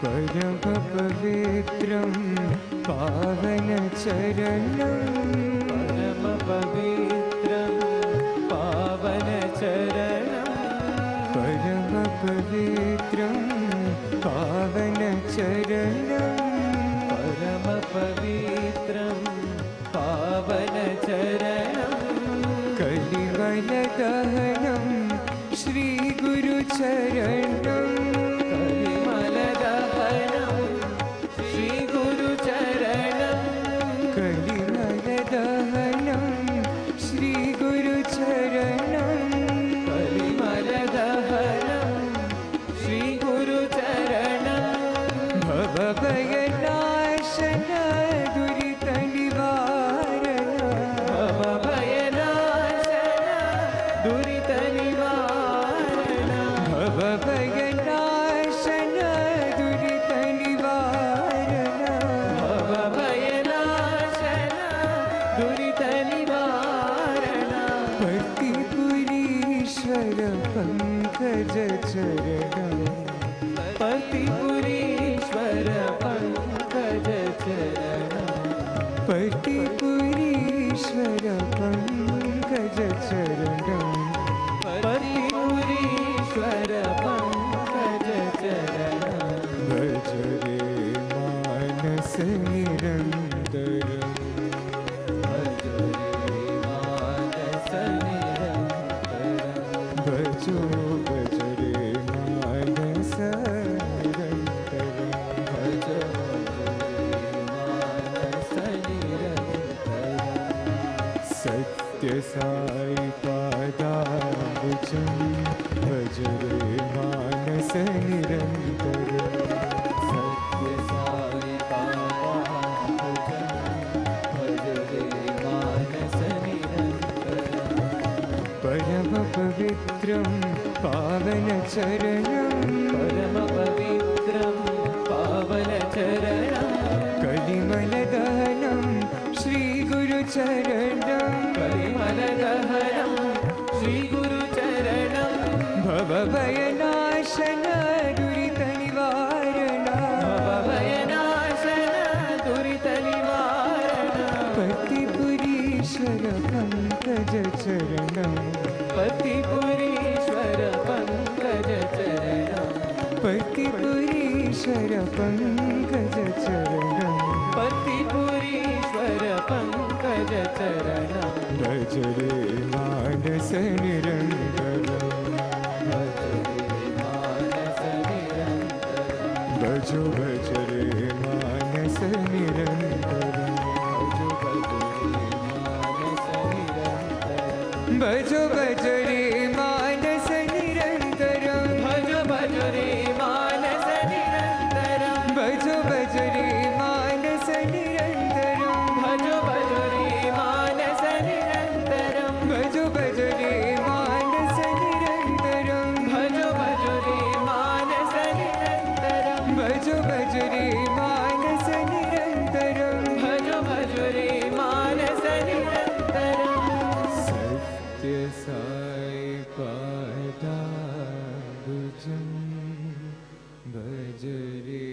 परम पवित्रं पावन चरणं परम पवित्रं पावन चरणं परम पवित्रं पावन चरणं परम पवित्रं पावन चरणं कलिमल दहनं श्री गुरु चरणं पतिपुरीश्वर पंकज चरणं पतिपुरीश्वर पंकज चरणं भज रे मानस निरन्तरं भज रे मानस निरन्तरं भजो भज रे मानस निरन्तरं भज सत्य साई पादाबुजं भज रे मानस निरन्तरं सत्य साई पादाबुजं भज रे मानस निरन्तरं परम पवित्रं पावन चरणं परम पवित्रं पावन चरणं कलिमल दहनं श्री गुरु चरणं कलिमल दहनं श्री गुरु चरणं भव भयनाशन दुरित निवारण भव भयनाशन दुरित निवारण पतिपुरीश्वर पंकज चरणं पतिपुरीश्वर पंकज चरणं पतिपुरीश्वर पंकज चरणं पतिपुरीश्वर पंकज चरणं भज रे मानस निरन्तरं भज रे मानस निरन्तरं भजो भज रे मानस निरन्तरं भजो भज रे मानस निरन्तरं भजो भज रे मानस निरन्तरं भजो भज रे मानस निरन्तरं भजो भज रे मानस निरन्तरं भजो भज रे मानस निरन्तरं भजो भज रे मानस निरन्तरं भजो भज रे मानस निरन्तरं भजो भज रे मानस निरन्तरं सत्य साई पादाबुजं भज रे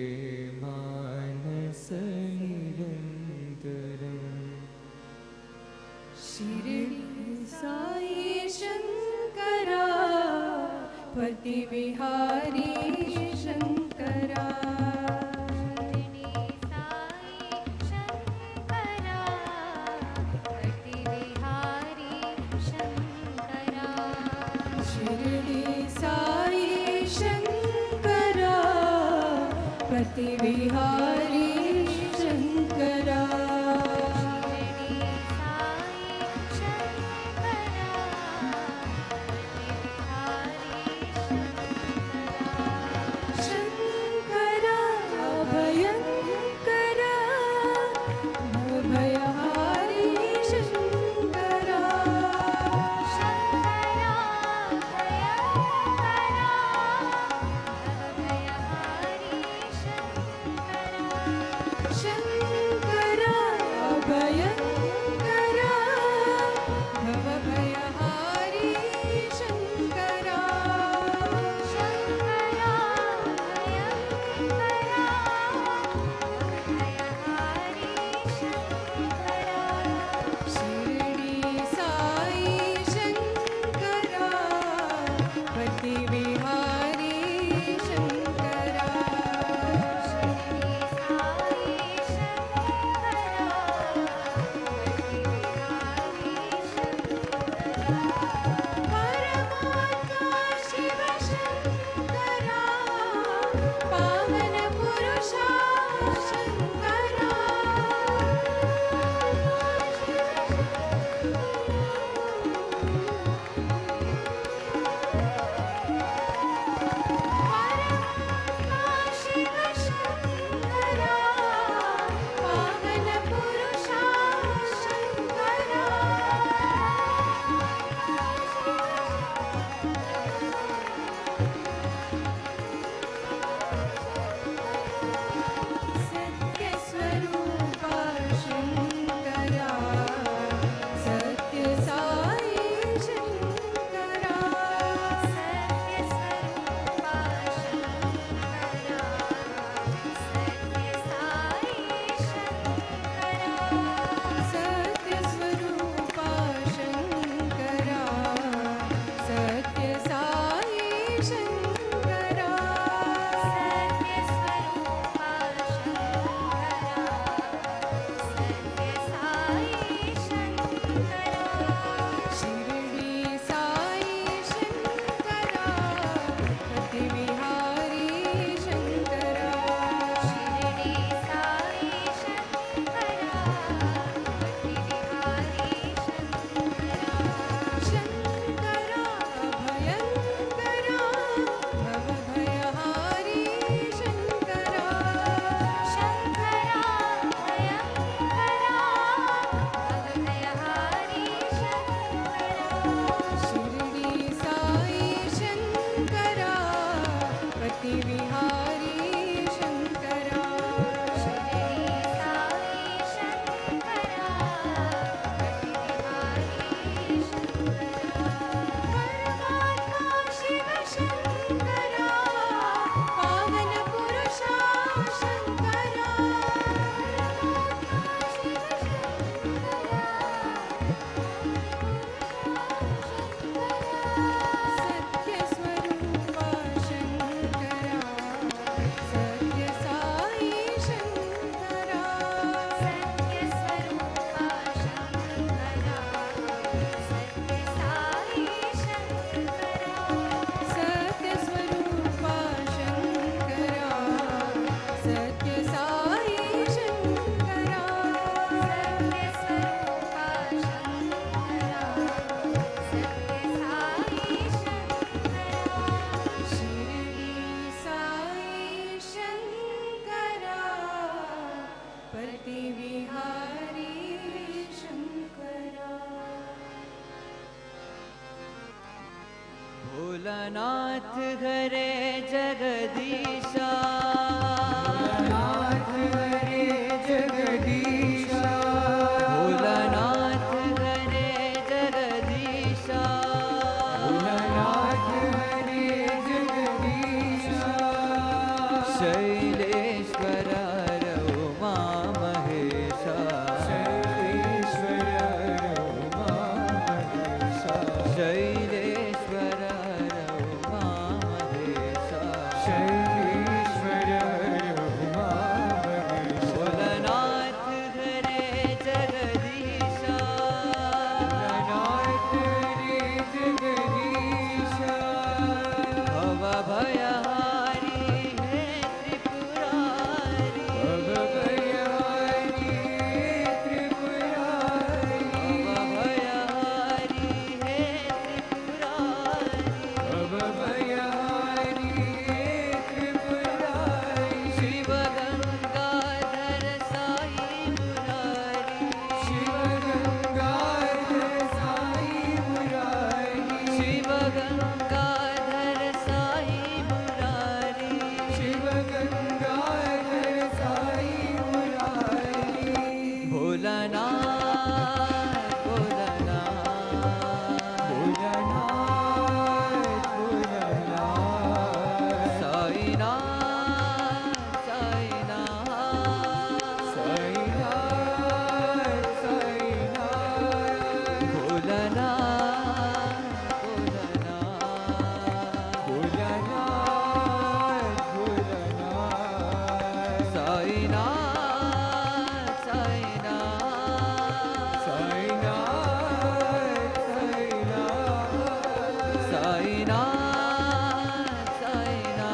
मानस निरन्तरं शिरडी साई शंकरा पति विहारी शंकरा शिरडी साई शंकरा पति विहारी शंकरा शिरडी साई शंकरा पति विहारी शंकरा शंकरा भयंकरा भयहारी शंकरा शंकरा भयंकरा भयहारी शंकरा शङ्करा भयङ्करा भवभयहारी शङ्करा शङ्करा भयङ्करा भवभयहारी शङ्करा शिरडी साई शङ्करा पतिविहारी शङ्करा शिरडी साई शङ्करा पतिविहारी शङ्करा परमात्मा शिव शङ्करा पावन पुरुषा शङ्करा परमात्मा शिव शङ्करा पावन पुरुषा शङ्करा सत्यस्वरूपा शङ्करा सत्य साई शङ्करा सत्यस्वरूपा शङ्करा सत्य साई शङ्करा सत्यस्वरूपा शङ्करा सत्य साई शङ्करा सत्यस्वरूपा शङ्करा सत्य साई शङ्करा शिरडी साई शङ्करा पतिविहारी शङ्करा शिरडी साई शङ्करा पतिविहारी शङ्करा शङ्करा भयङ्करा भवभयहारी शङ्करा शङ्करा भयङ्करा भवभयहारी शङ्करा शिरडी साई शङ्करा पतिविहारी शङ्करा शिरडी साई शङ्करा पतिविहारी शङ्करा परमात्मा शिव शङ्करा पावन पुरुषा शङ्करा सत्यस्वरूपा शङ्करा सत्य साई शङ्करा सत्यस्वरूपा शङ्करा सत्य साई शङ्करा सत्यस्वरूपा शङ्करा सत्य साई शङ्करा सत्यस्वरूपा शङ्करा सत्य साई शङ्करा शिरडी साई शङ्करा प्रतिविहारी शङ्करा भोलानाथ हरे जगदीशा भोलानाथ हरे जगदीशा भोलानाथ हरे जगदीशा भोलानाथ हरे जगदीशा शैलेश्वर उमा महेशा शैलेश्वर उमा महेशा शैलेश्वर उमा महेशा साईनाथ साईनाथ साईनाथ साईनाथ साईनाथ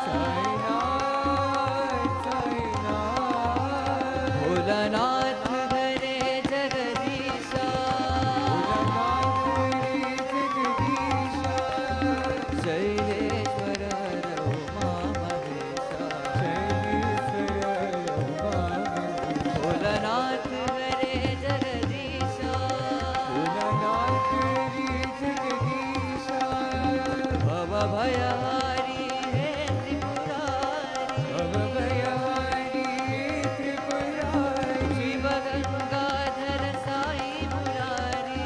साईनाथ साईनाथ भोलानाथ हरे जगदीशा शैलेश्वर उमा महेशा भोलानाथ हरे जगदीशा भव भयहारी हे त्रिपुरारी शिव गंगाधर साई मुरारी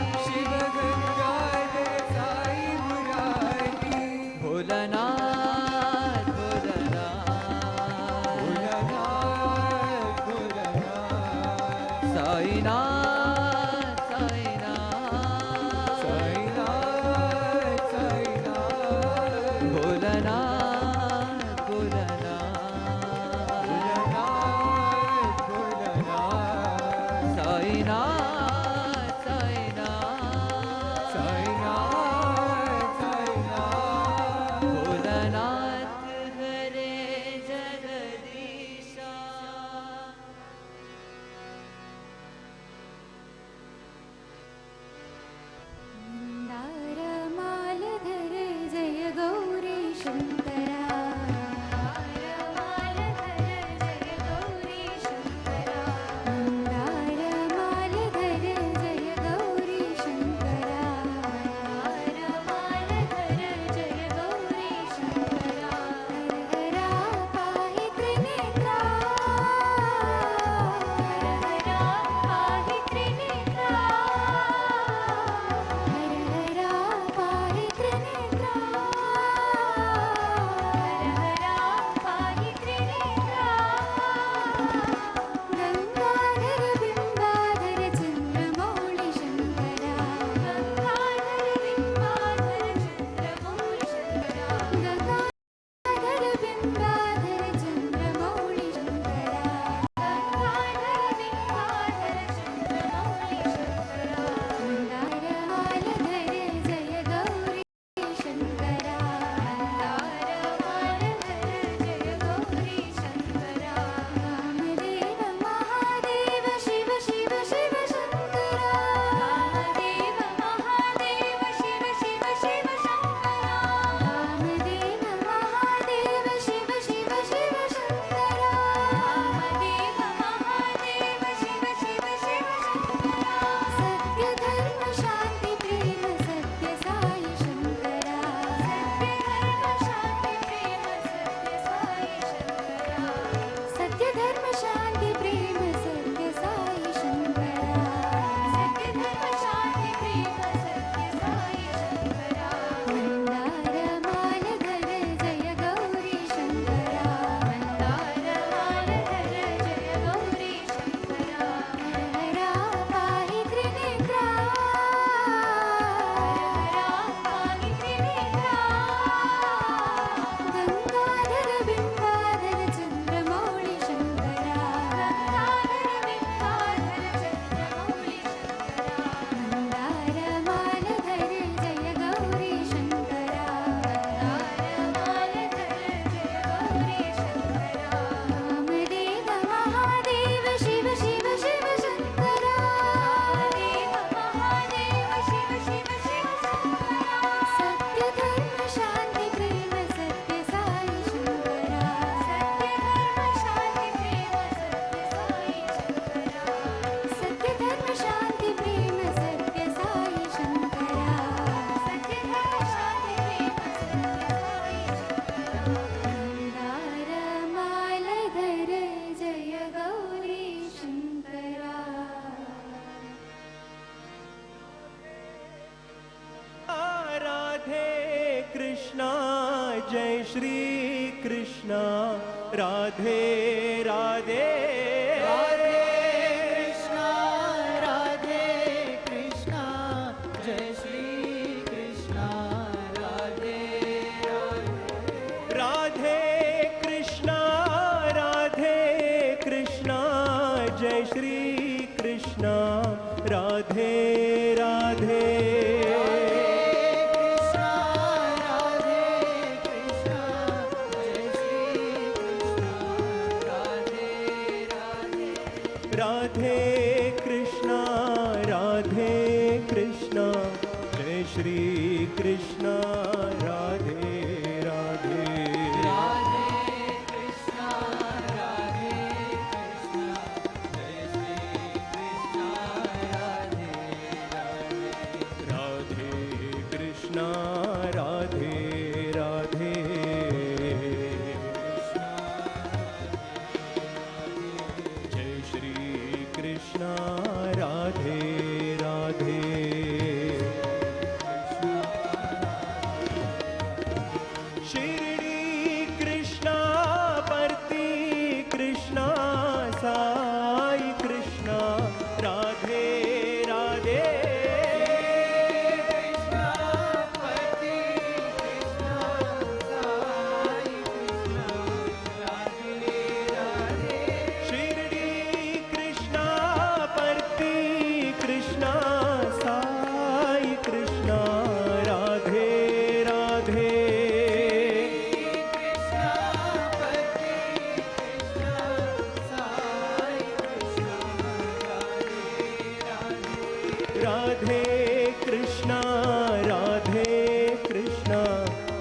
भोलानाथ भोलानाथ साईनाथ साईनाथ भोलानाथ भोलानाथ साईनाथ साईनाथ भोलानाथ हरे जगदीशा मंदारमालधर जय गौरी शंकरा मंदारमालधर जय गौरी शंकरा मंदारमालधर जय गौरी शंकरा मंदारमालधर जय गौरी शंकरा हरहरा पाहि त्रिनेत्रा हरहरा पाहि त्रिनेत्रा हरहरा पाहि त्रिनेत्रा हरहरा पाहि त्रिनेत्रा गंगाधर बिंबाधर चंद्रमौळि शंकरा गंगाधर बिंबाधर चंद्रमौळि शंकरा गंगाधर बिंबाधर चंद्रमौळि शंकरा गंगाधर बिंबाधर चंद्रमौळि शंकरा मंदारमालधर जय गौरी शंकरा मंदारमालधर जय गौरी शंकरा कामदेव महादेव शिव शिव शिव शंकरा कामदेव महादेव शिव शिव शिव शंकरा कामदेव महादेव शिव शिव शिव शंकरा कामदेव महादेव शिव शिव शिव शंकरा सत्य धर्म शांति प्रेम सत्य साई शंकरा सत्य धर्म शांति प्रेम सत्य साई शंकरा सत्य धर्म शांति प्रेम सत्य साई शंकरा सत्य धर्म शांति प्रेम सत्य साई शंकरा मंदारमालधर जय गौरी शंकरा मंदारमालधर जय गौरी शंकरा हरहरा पाहि त्रिनेत्रा हरहरा पाहि त्रिनेत्रा गंगाधर बिंबाधर चंद्रमौळि शंकरा गंगाधर बिंबाधर चंद्रमौळि शंकरा मंदारमालधर जय गौरी शंकरा मंदारमालधर जय गौरी शंकरा कामदेव महादेव शिव शिव शिव शंकरा कामदेव महादेव शिव शिव शिव शंकरा सत्य धर्म शांति प्रेम सत्य साई शंकरा सत्य धर्म शांति प्रेम सत्य साई शंकरा सत्य धर्म शांति प्रेम सत्य साई शंकरा सत्य धर्म शांति प्रेम सत्य साई शंकरा मंदारमालधर जय गौरी शंकरा राधे कृष्णा जय श्री कृष्णा राधे राधे राधे कृष्णा जय श्री कृष्णा राधे राधे राधे कृष्णा श्री कृष्ण राधे राधे राधे कृष्ण राधे कृष्ण जय श्री कृष्ण राधे राधे राधे कृष्ण राधे राधे जय श्री कृष्ण राधे राधे शिरडी कृष्ण परती कृष्ण साई कृष्ण राधे राधे शिरडी कृष्ण परती कृष्ण साई कृष्ण राधे राधे राधे कृष्ण राधे कृष्ण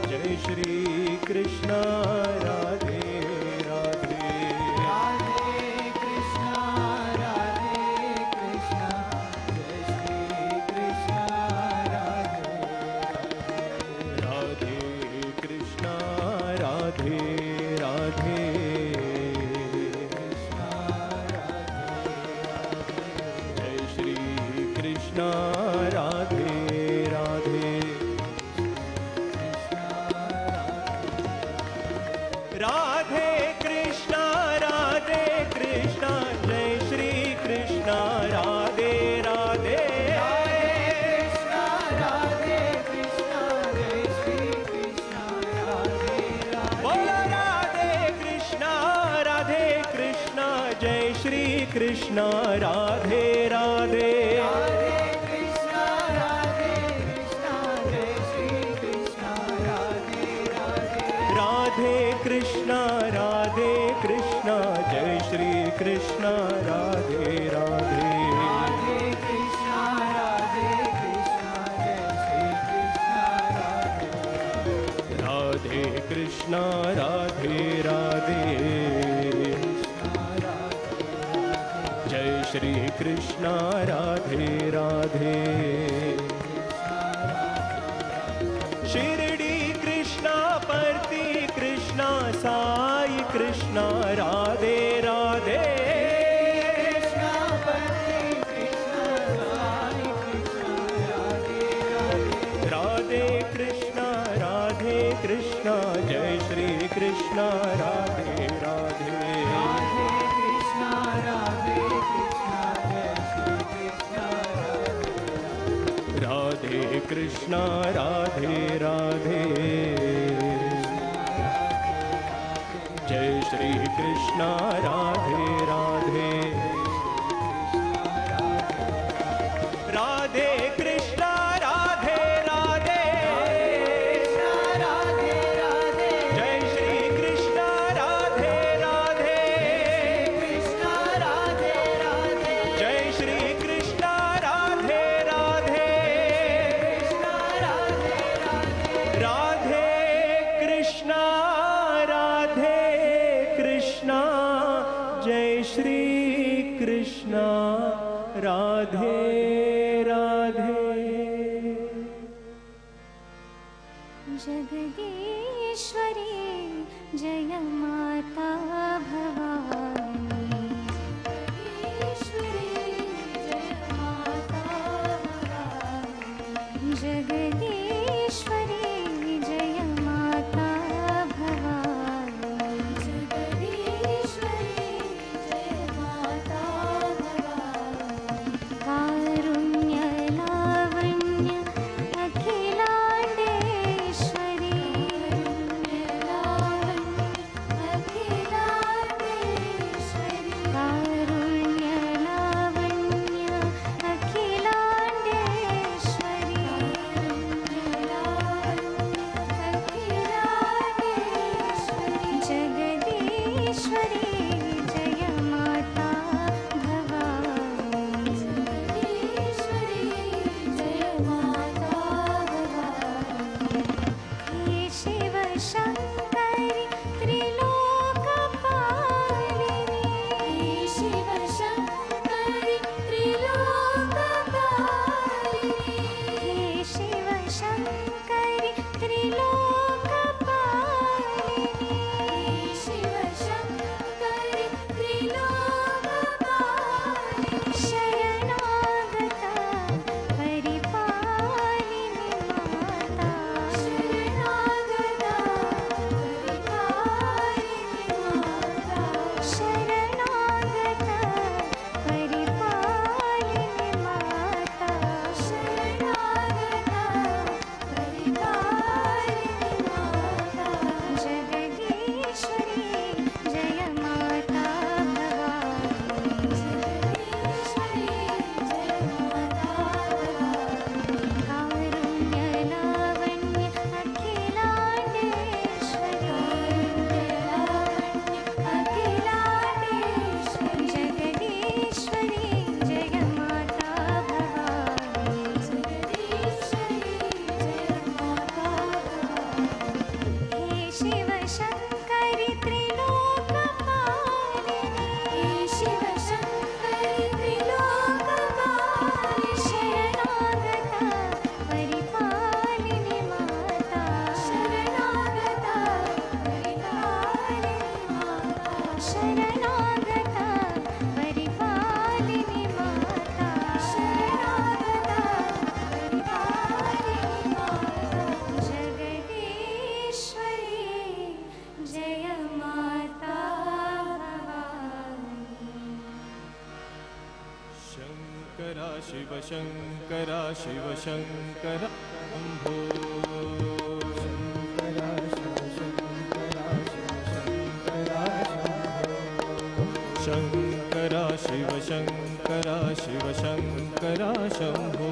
जय श्री कृष्ण राधे राधे राधे कृष्ण राधे राधे जय श्री कृष्ण राधे राधे राधे कृष्ण जय श्री कृष्ण राधे राधे बोलो राधे कृष्ण जय श्री कृष्ण राधे राधे राधे कृष्ण जय श्री कृष्ण राधे राधे राधे कृष्ण राधे राधे जय श्री कृष्ण राधे राधे शिरडी कृष्ण परती कृष्ण साई कृष्ण राधे राधे राधे कृष्ण जय श्री कृष्ण राधे राधे राधे कृष्ण राधे राधे जय श्री कृष्ण राधे राधे राधे कृष्ण राधे राधे जय श्री कृष्ण राधे राधे जय श्री कृष्ण राधे राधे राधे कृष्ण जय श्री कृष्ण राधे राधे जगदीश्वरी जय माता भवानी जगदीश्वरी जय माता भवानी जगदीश्वरी जय माता भवानी जगदीश्वरी जय माता भवानी जगदीश्वरी जय माता भवानी हे शिव शङ्करि त्रिलोकपालिनी हे शिव शङ्करि त्रिलोकपालिनी हे शिव शङ्करि त्रिलोकपालिनी शिव शङ्करि त्रिलोकपालिनी शरणागता परिपालिनी माता शरणागता परिपालिनी माता शरणागता परिपालिनी माता शरणागता परिपालिनी माता जगदीश्वरी जय माता भवानी जगदीश्वरी जय माता भवानी कारुण्यलावण्य अखिलाण्डेश्वरी जगदीश्वरी जय माता भवानी जगदीश्वरी जय माता भवानी हे शिव शङ्करि त्रिलोकपालिनी हे शिव शङ्करि त्रिलोकपालिनी शरणागता परिपालिनी माता शरणागता परिपालिनी माता शरणागता परिपालिनी माता शरणागता परिपालिनी माता जगदीश्वरी जय माता भवानी शङ्करा शिव शङ्करा शिव शङ्करा शम्भो शङ्करा शिव शङ्करा शिव शङ्करा शङ्करा शिव शङ्करा शिव शङ्करा शम्भो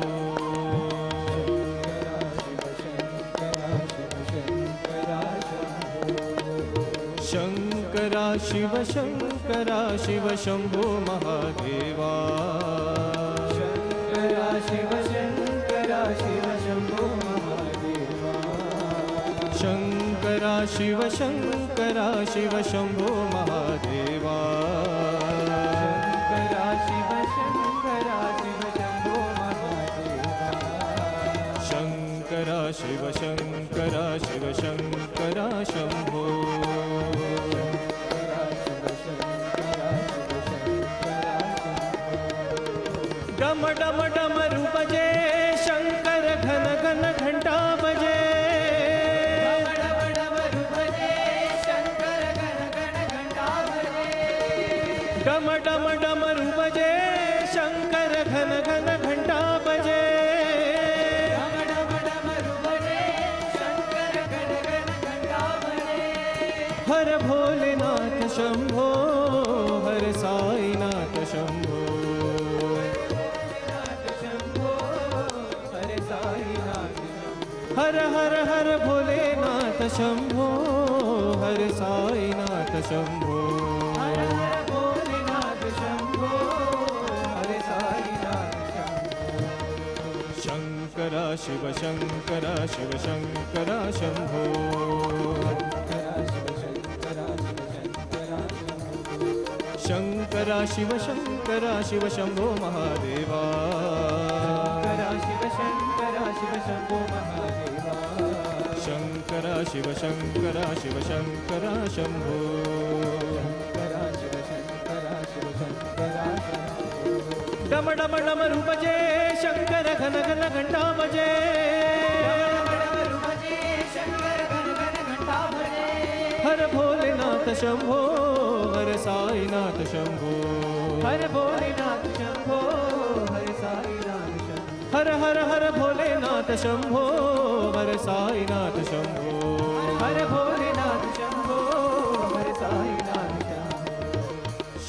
शङ्करा शिव शङ्करा शिव शम्भो महादेवा शङ्करा शिव शङ्करा शिव शम्भो महादेवा शङ्करा शिव शङ्करा शिव शम्भो महादेवा शङ्करा शिव शङ्करा शिव शम्भो महादेवा शङ्करा शिव शङ्करा शिव शङ्करा शम्भो डम डम डमरू बजे शंकर घन घन घंटा बजे डम डम डमरू बजे शंकर घन घन घंटा बजे हर भोलेनाथ शंभो हर साईनाथ शंभो हर हर हर भोलेनाथ शंभो हर साईनाथ शंभो हर हर भोलेनाथ शंभो हर साईनाथ शंकरा शिव शंकरा शिव शंकरा शंभो शंकरा शिव शंकरा शिव शंभो महादेवा शंकरा शिव शंभो महादेवा शंकरा शिव शंकरा शिव शंकरा शंभो डम डम डमरू बजे शंकर घन घन घंटा बजे हर भोलेनाथ शंभो हर साईनाथ शंभो हर भोलेनाथ शंभो हर साईनाथ शंभो हर हर हर भोलेनाथ शंभो हर साईनाथ शंभो हर भोलेनाथ शंभो हर Sainath Shambho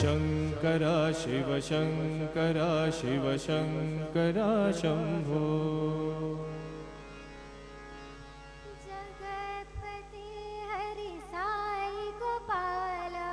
Shankara Shiv Shankara Shiv Shankara Shambho Jagatpati Hari Sai Gopala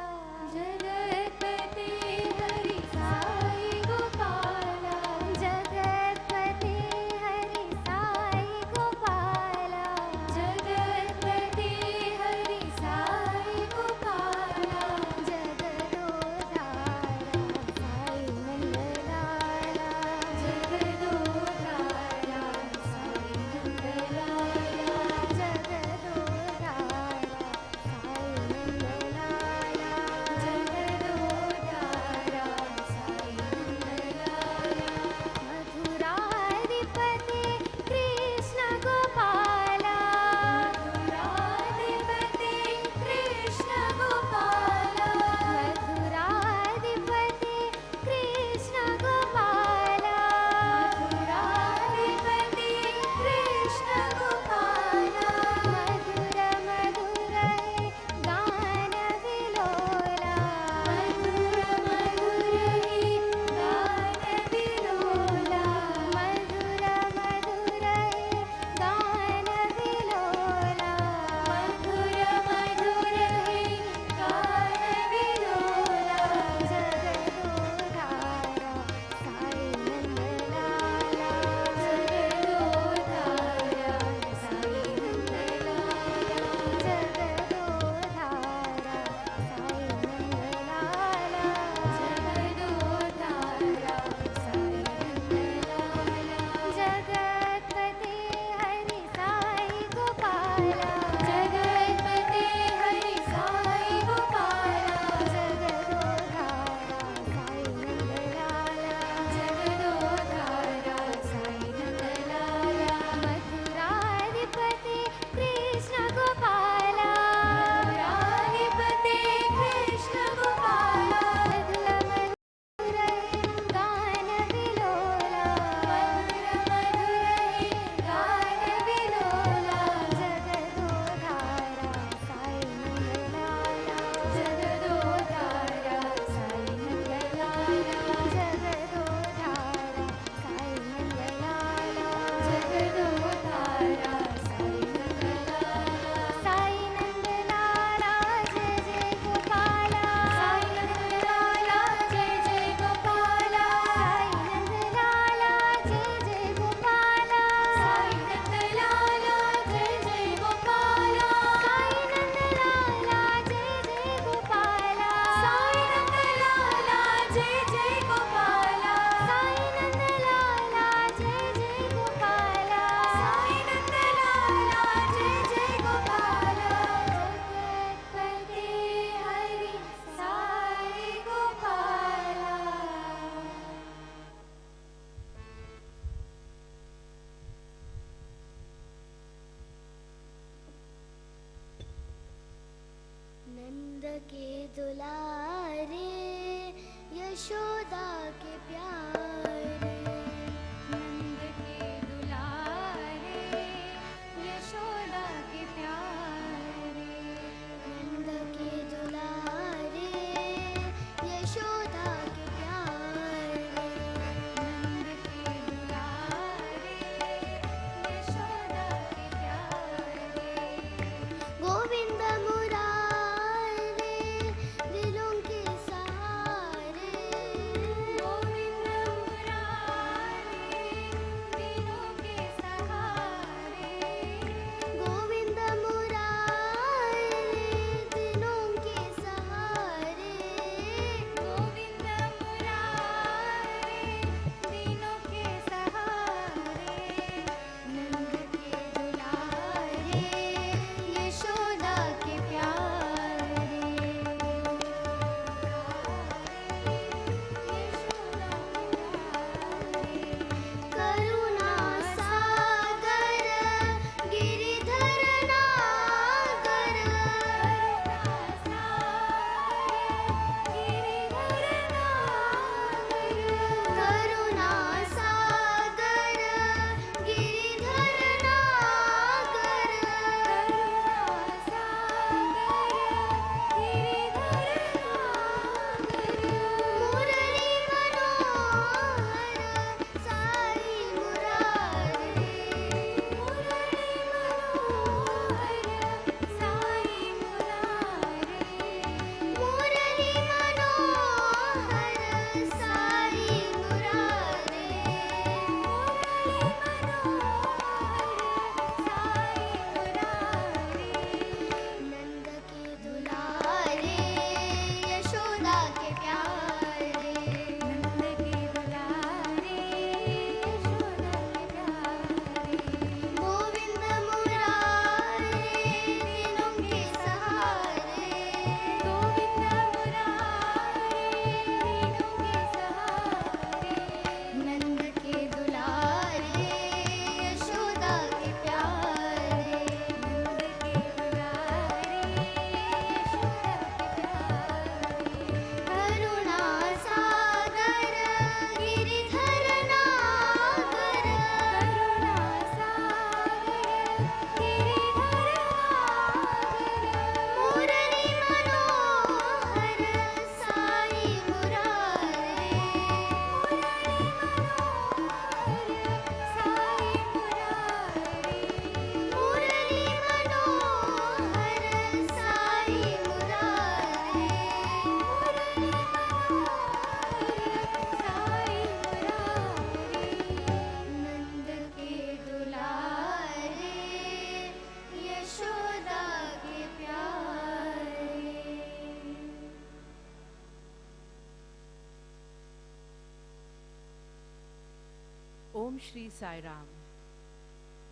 Om Shri Sai Ram,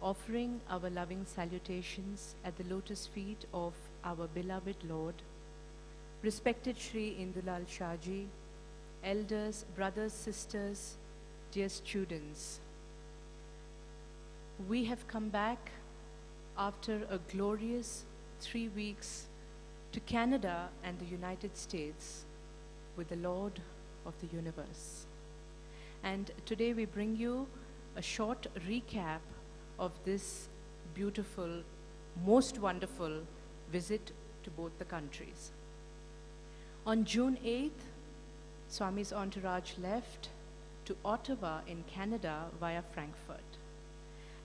offering our loving salutations at the lotus feet of our beloved Lord, respected Shri Indulal Shaji, elders, brothers, sisters, dear students. We have come back after a glorious 3 weeks to Canada and the United States with the Lord of the universe. And today we bring you a short recap of this beautiful, most wonderful visit to both the countries. On June 8th, Swami's entourage left to Ottawa in Canada via Frankfurt.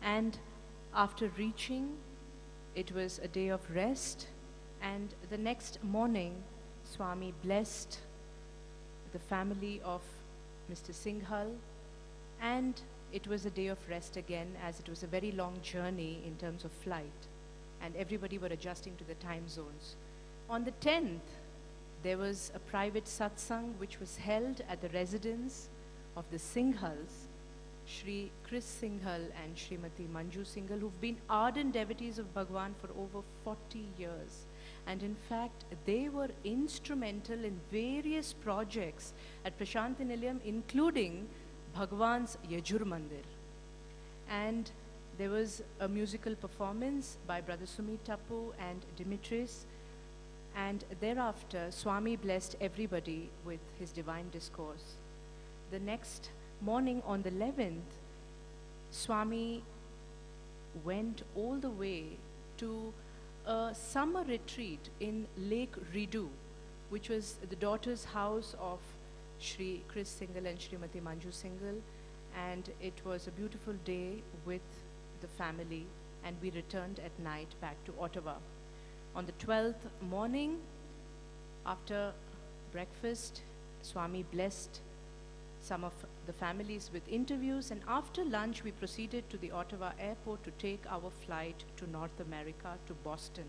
And after reaching, it was a day of rest, and the next morning, Swami blessed the family of Mr. Singhal, and it was a day of rest again, as it was a very long journey in terms of flight, and everybody were adjusting to the time zones. On the 10th, there was a private satsang which was held at the residence of the Singhals, Shri Chris Singhal and Srimati Manju Singhal, who've been ardent devotees of Bhagwan for over 40 years. And in fact, they were instrumental in various projects at Prashanti Nilayam, including Bhagwan's Yajur Mandir. And there was a musical performance by Brother Sumit Tapu and Dimitris. And thereafter, Swami blessed everybody with his divine discourse. The next morning on the 11th, Swami went all the way to a summer retreat in Lake Ridu, which was the daughter's house of Shri Chris Singhal and Srimati Manju Singhal, and it was a beautiful day with the family, and we returned at night back to Ottawa. On the 12th morning, after breakfast, Swami blessed some of the families with interviews, and after lunch we proceeded to the Ottawa airport to take our flight to North America, to Boston.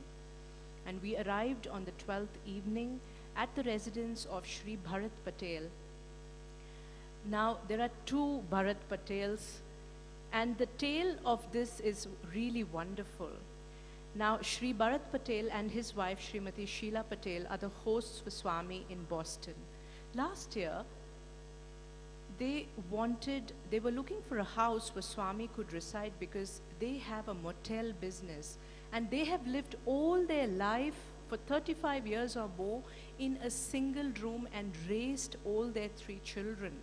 And we arrived on the 12th evening at the residence of Shri Bharat Patel. Now there are two Bharat Patels, and the tale of this is really wonderful. Now Shri Bharat Patel and his wife Srimati Sheila Patel are the hosts for Swami in Boston. Last year, they were looking for a house where Swami could reside, because they have a motel business, and they have lived all their life for 35 years or more in a single room and raised all their 3 children.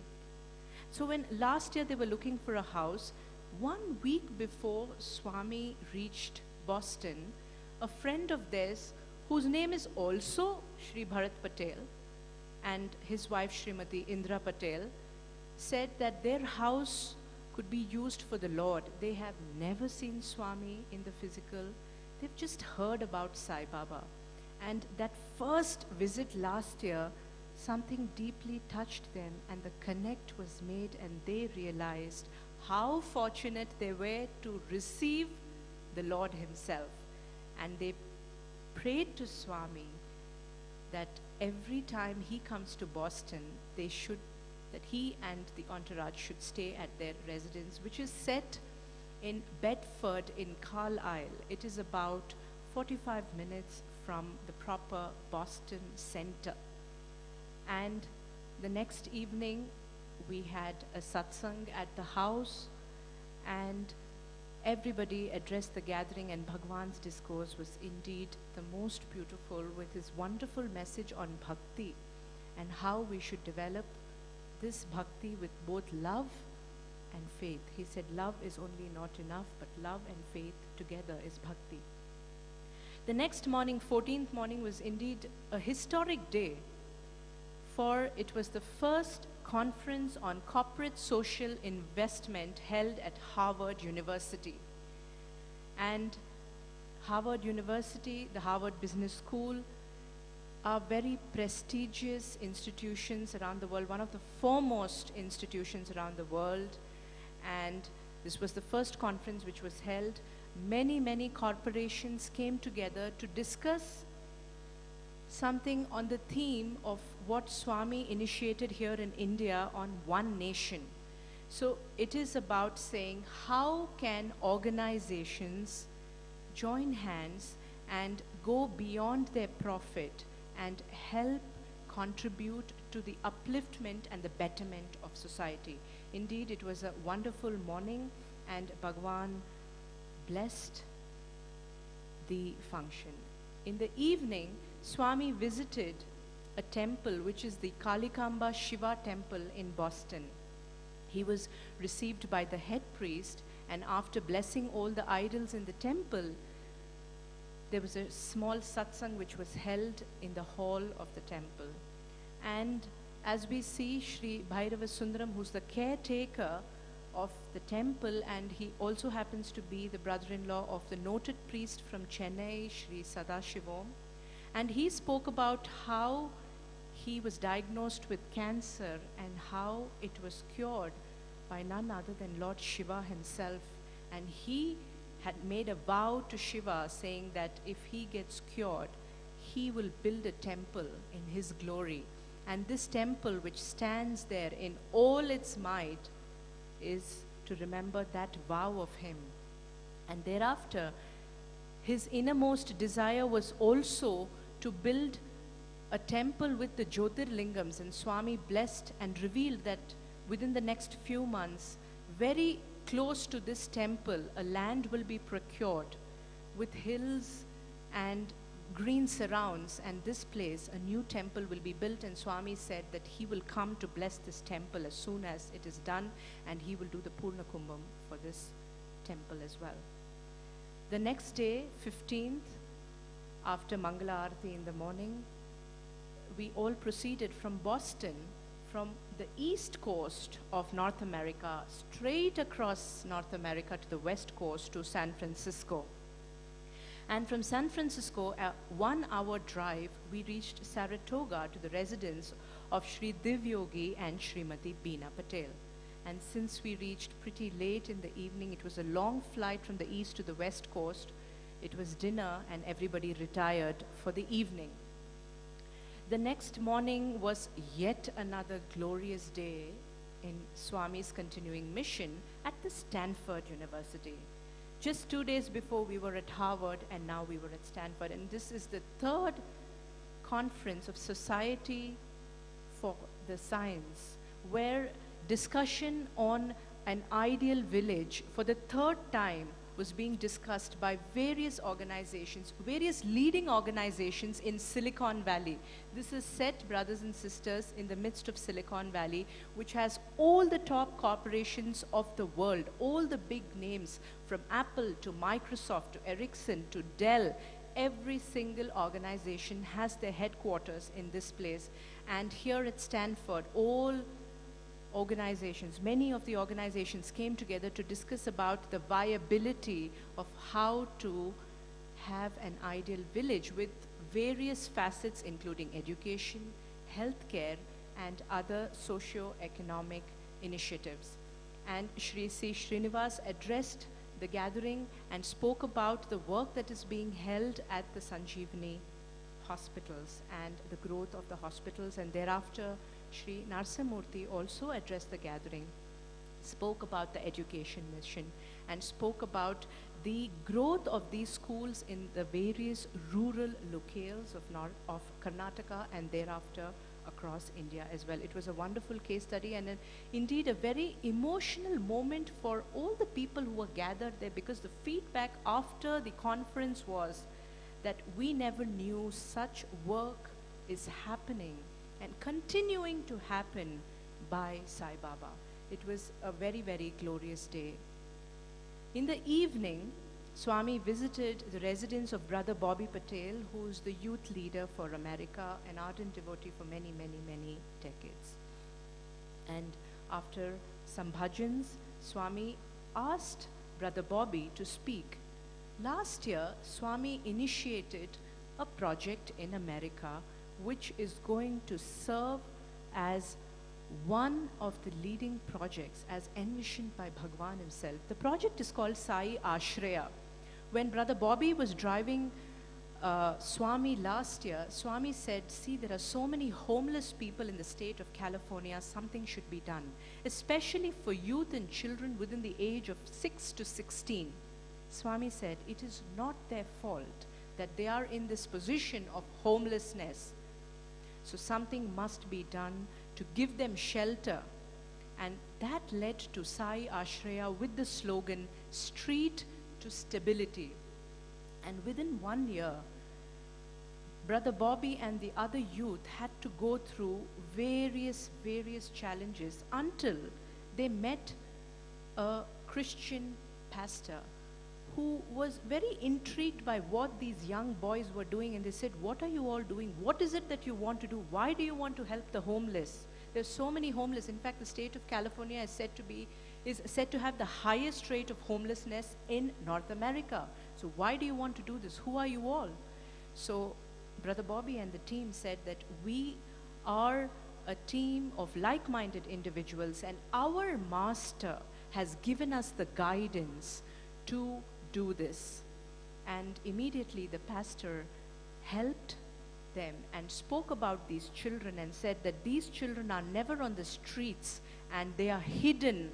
So when last year they were looking for a house, 1 week before Swami reached Boston, a friend of theirs, whose name is also Shri Bharat Patel, and his wife Srimati Indra Patel, said that their house could be used for the Lord. They have never seen Swami in the physical. They've just heard about Sai Baba. And that first visit last year, something deeply touched them, and the connect was made, and they realized how fortunate they were to receive the Lord himself. And they prayed to Swami that every time he comes to Boston, that he and the entourage should stay at their residence, which is set in Bedford in Carlisle. It is about 45 minutes from the proper Boston center. And the next evening, we had a satsang at the house, and everybody addressed the gathering, and Bhagwan's discourse was indeed the most beautiful, with his wonderful message on bhakti and how we should develop this bhakti with both love and faith. He said love is only not enough, but love and faith together is bhakti. The next morning, 14th morning, was indeed a historic day, for it was the first conference on corporate social investment held at Harvard University. And Harvard University, the Harvard Business School, are very prestigious institutions around the world, one of the foremost institutions around the world. And this was the first conference which was held. Many corporations came together to discuss something on the theme of what Swami initiated here in India on one nation. So it is about saying how can organizations join hands and go beyond their profit and help contribute to the upliftment and the betterment of society. Indeed, it was a wonderful morning, and Bhagwan blessed the function. In the evening, Swami visited a temple which is the Kalikamba Shiva temple in Boston. He was received by the head priest, and after blessing all the idols in the temple, there was a small satsang which was held in the hall of the temple. And as we see, Sri Bhairava Sundaram, who's the caretaker of the temple, and he also happens to be the brother-in-law of the noted priest from Chennai, Sri Sadashivam, and he spoke about how he was diagnosed with cancer and how it was cured by none other than Lord Shiva himself. And he had made a vow to Shiva saying that if he gets cured, he will build a temple in his glory. And this temple, which stands there in all its might, is to remember that vow of him. And thereafter, his innermost desire was also to build a temple with the Jyotirlingams, and Swami blessed and revealed that within the next few months, very close to this temple, a land will be procured with hills and green surrounds, and this place, a new temple will be built, and Swami said that he will come to bless this temple as soon as it is done, and he will do the Purna Kumbham for this temple as well. The next day, 15th, after Mangala Arati in the morning, we all proceeded from Boston, from the east coast of North America, straight across North America to the west coast to San Francisco. And from San Francisco, a 1-hour drive, we reached Saratoga to the residence of Sri Divyogi and Srimati Beena Patel. And since we reached pretty late in the evening, it was a long flight from the east to the west coast. It was dinner and everybody retired for the evening. The next morning was yet another glorious day in Swami's continuing mission at the Stanford University. Just 2 days before, we were at Harvard, and now we were at Stanford. And this is the third conference of Society for the Science, where discussion on an ideal village for the third time was being discussed by various organizations, various leading organizations in Silicon Valley. This is set, brothers and sisters, in the midst of Silicon Valley, which has all the top corporations of the world, all the big names, from Apple to Microsoft to Ericsson to Dell. Every single organization has their headquarters in this place. And here at Stanford, all organizations, many of the organizations came together to discuss about the viability of how to have an ideal village with various facets, including education, healthcare, and other socio-economic initiatives. And Sri C. Srinivas addressed the gathering and spoke about the work that is being held at the Sanjeevani hospitals and the growth of the hospitals. And thereafter, Sri Narsamurthy also addressed the gathering, spoke about the education mission, and spoke about the growth of these schools in the various rural locales of Karnataka and thereafter across India as well. It was a wonderful case study, and indeed a very emotional moment for all the people who were gathered there, because the feedback after the conference was that we never knew such work is happening and continuing to happen by Sai Baba. It was a very, very glorious day. In the evening, Swami visited the residence of Brother Bobby Patel, who is the youth leader for America, an ardent devotee for many, many, many decades. And after some bhajans, Swami asked Brother Bobby to speak. Last year, Swami initiated a project in America which is going to serve as one of the leading projects as envisioned by Bhagwan himself. The project is called Sai Ashraya. When Brother Bobby was driving Swami last year, Swami said, see, there are so many homeless people in the state of California, something should be done, especially for youth and children within the age of 6 to 16. Swami said, it is not their fault that they are in this position of homelessness. So something must be done to give them shelter. And that led to Sai Ashraya with the slogan, Street to Stability. And within 1 year, Brother Bobby and the other youth had to go through various challenges until they met a Christian pastor who was very intrigued by what these young boys were doing, and they said, what are you all doing? What is it that you want to do? Why do you want to help the homeless? There's so many homeless. In fact, the state of California is said to have the highest rate of homelessness in North America. So why do you want to do this? Who are you all? So Brother Bobby and the team said that we are a team of like-minded individuals, and our master has given us the guidance to do this. And immediately the pastor helped them and spoke about these children and said that these children are never on the streets and they are hidden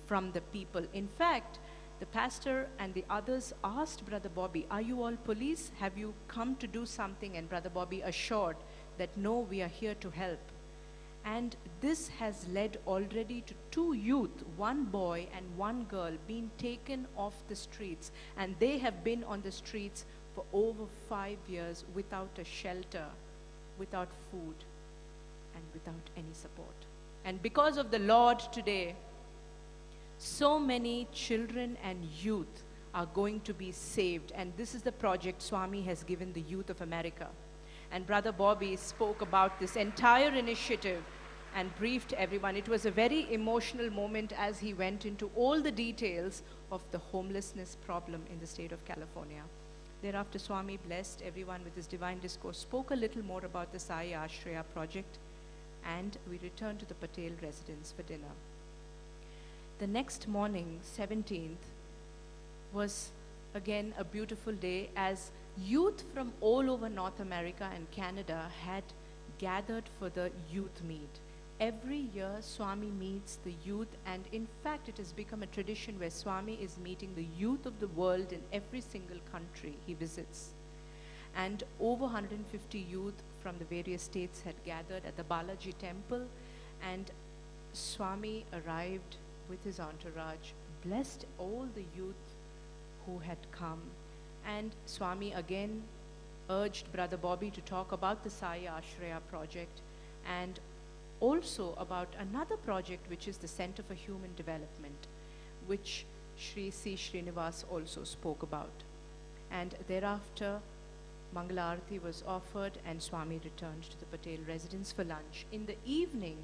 from the people. In fact, the pastor and the others asked Brother Bobby, are you all police? Have you come to do something? And Brother Bobby assured that no, we are here to help. And this has led already to 2 youth, 1 boy and 1 girl, being taken off the streets. And they have been on the streets for over 5 years without a shelter, without food, and without any support. And because of the Lord today, so many children and youth are going to be saved. And this is the project Swami has given the youth of America. And Brother Bobby spoke about this entire initiative and briefed everyone. It was a very emotional moment as he went into all the details of the homelessness problem in the state of California. Thereafter, Swami blessed everyone with his divine discourse, spoke a little more about the Sai Ashraya project, and we returned to the Patel residence for dinner. The next morning, 17th, was again a beautiful day as youth from all over North America and Canada had gathered for the youth meet. Every year, Swami meets the youth, and in fact, it has become a tradition where Swami is meeting the youth of the world in every single country he visits. And over 150 youth from the various states had gathered at the Balaji temple, and Swami arrived with his entourage, blessed all the youth who had come, and Swami again urged Brother Bobby to talk about the Sai Ashraya project and also about another project which is the Center for Human Development, which Sri C. Srinivas also spoke about. And thereafter, Mangala Arati was offered and Swami returned to the Patel residence for lunch. In the evening,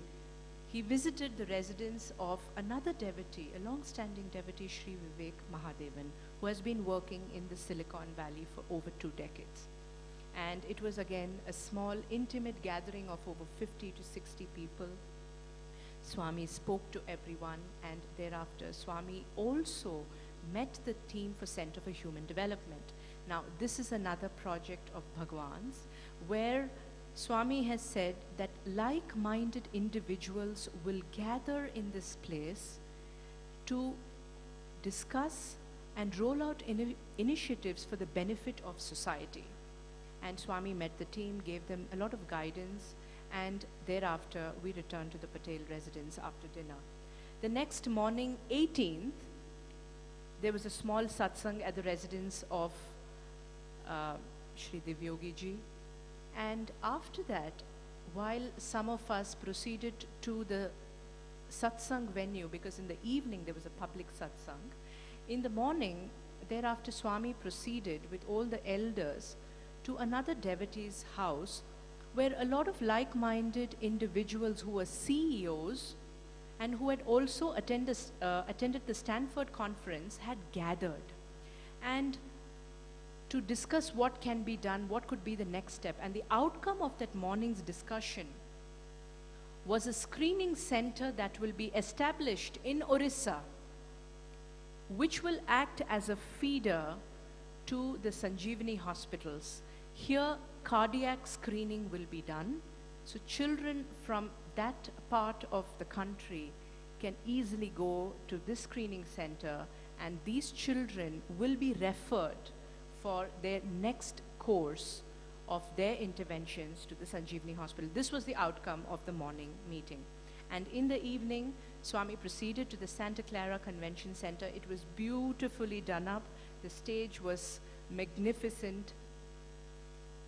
he visited the residence of another devotee, a long-standing devotee, Sri Vivek Mahadevan, who has been working in the Silicon Valley for over 2 decades. And it was again a small, intimate gathering of over 50 to 60 people. Swami spoke to everyone, and thereafter Swami also met the team for Center for Human Development. Now, this is another project of Bhagwan's, where Swami has said that like-minded individuals will gather in this place to discuss and roll out initiatives for the benefit of society. And Swami met the team, gave them a lot of guidance, and thereafter we returned to the Patel residence after dinner. The next morning, 18th, there was a small satsang at the residence of Shri Divyogi ji. And after that, while some of us proceeded to the satsang venue, because in the evening there was a public satsang, in the morning, thereafter Swami proceeded with all the elders to another devotee's house where a lot of like-minded individuals who were CEOs and who had also attended the Stanford conference had gathered, and to discuss what can be done, what could be the next step. And the outcome of that morning's discussion was a screening center that will be established in Orissa, which will act as a feeder to the Sanjeevani hospitals. Here, cardiac screening will be done. So children from that part of the country can easily go to this screening center, and these children will be referred for their next course of their interventions to the Sanjeevani Hospital. This was the outcome of the morning meeting. And in the evening, Swami proceeded to the Santa Clara Convention Center. It was beautifully done up. The stage was magnificent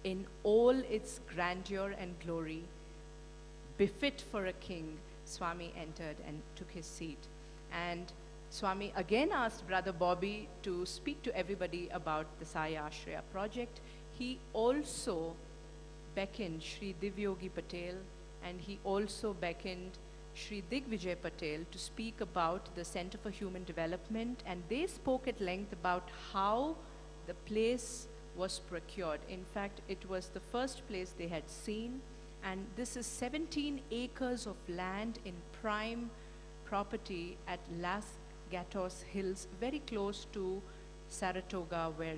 in all its grandeur and glory. Befit for a king, Swami entered and took his seat. And Swami again asked Brother Bobby to speak to everybody about the Sai Ashraya project. He also beckoned Shri Divyogi Patel, and he also beckoned Shri Digvijay Patel to speak about the Center for Human Development, and they spoke at length about how the place was procured. In fact, it was the first place they had seen, and this is 17 acres of land in prime property at Las Gatos Hills, very close to Saratoga, where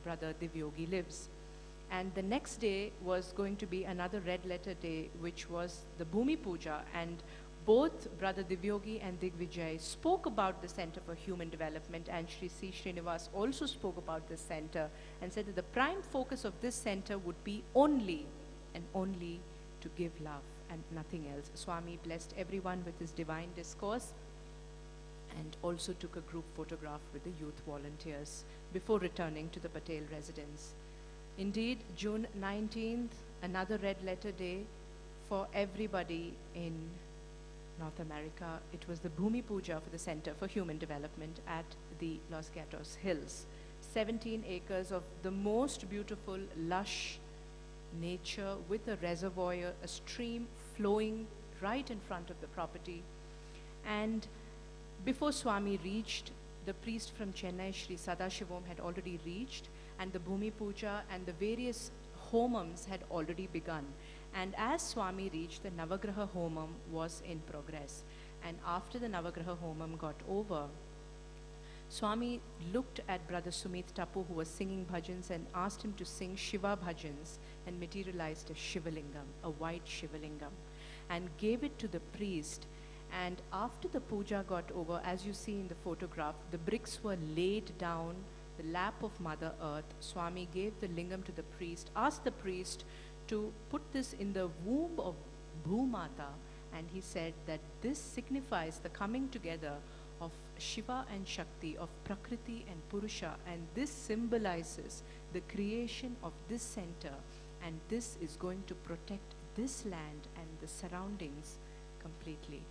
Brother Divyogi lives. And the next day was going to be another red letter day, which was the Bhumi Puja, and both Brother Divyogi and Digvijay spoke about the Center for Human Development, and Shri C. Srinivas also spoke about this center and said that the prime focus of this center would be only and only to give love and nothing else. Swami blessed everyone with his divine discourse and also took a group photograph with the youth volunteers before returning to the Patel residence. Indeed, June 19th, another red letter day for everybody in North America. It was the Bhumi Puja for the Center for Human Development at the Los Gatos Hills. 17 acres of the most beautiful, lush nature with a reservoir, a stream flowing right in front of the property. And before Swami reached, the priest from Chennai, Shri Sadashivam, had already reached, and the Bhumi Puja and the various homams had already begun. And as Swami reached, the Navagraha Homam was in progress. And after the Navagraha Homam got over, Swami looked at Brother Sumit Tapu, who was singing bhajans, and asked him to sing Shiva bhajans, and materialized a Shivalingam, a white Shivalingam, and gave it to the priest. And after the puja got over, as you see in the photograph, the bricks were laid down, the lap of Mother Earth. Swami gave the lingam to the priest, asked the priest to put this in the womb of Bhumata, and he said that this signifies the coming together of Shiva and Shakti, of Prakriti and Purusha, and this symbolizes the creation of this center, and this is going to protect this land and the surroundings completely.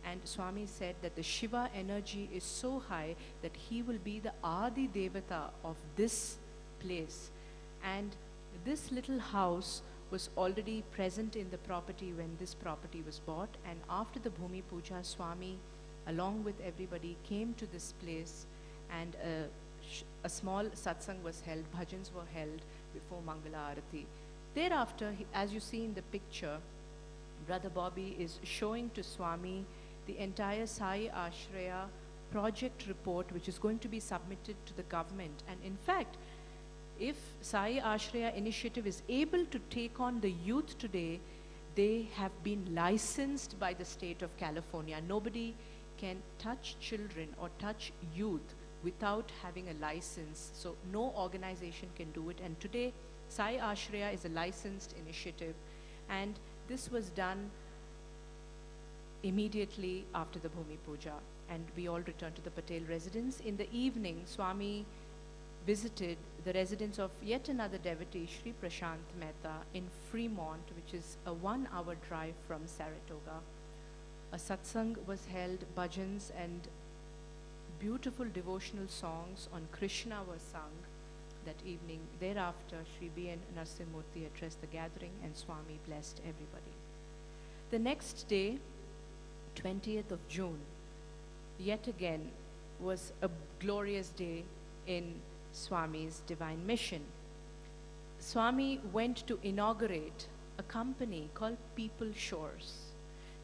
And Swami said that the Shiva energy is so high that he will be the Adi Devata of this place. And this little house was already present in the property when this property was bought. And after the Bhumi Puja, Swami, along with everybody, came to this place, and a small satsang was held, bhajans were held before Mangala Arati. Thereafter, as you see in the picture, Brother Bobby is showing to Swami the entire Sai Ashraya project report, which is going to be submitted to the government. And in fact, if Sai Ashraya initiative is able to take on the youth today, they have been licensed by the state of California. Nobody can touch children or touch youth without having a license. So no organization can do it. And today, Sai Ashraya is a licensed initiative. And this was done immediately after the Bhumi Puja, and we all returned to the Patel residence. In the evening, Swami visited the residence of yet another devotee, Shri Prashant Mehta, in Fremont, which is a 1-hour drive from Saratoga. A satsang was held, bhajans and beautiful devotional songs on Krishna were sung that evening. Thereafter, Shri B.N. Narsimurthy addressed the gathering, and Swami blessed everybody. The next day, 20th of June, yet again was a glorious day in Swami's divine mission. Swami went to inaugurate a company called People Shores.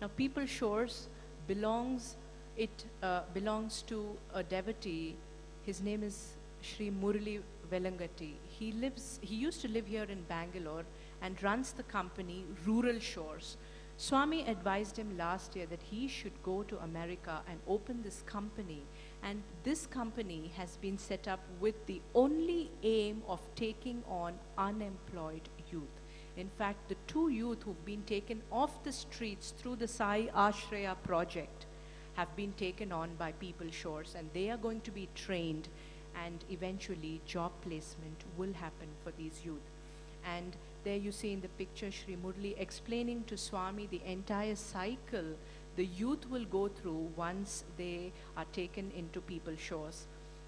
Now, People Shores belongs to a devotee. His name is Shri Murali Velangati. He used to live here in Bangalore and runs the company Rural Shores. Swami advised him last year that he should go to America and open this company. And this company has been set up with the only aim of taking on unemployed youth. In fact, the 2 youth who've been taken off the streets through the Sai Ashraya project have been taken on by People Shores, and they are going to be trained, and eventually job placement will happen for these youth. And there you see in the picture Shri Murli explaining to Swami the entire cycle the youth will go through once they are taken into People Shores.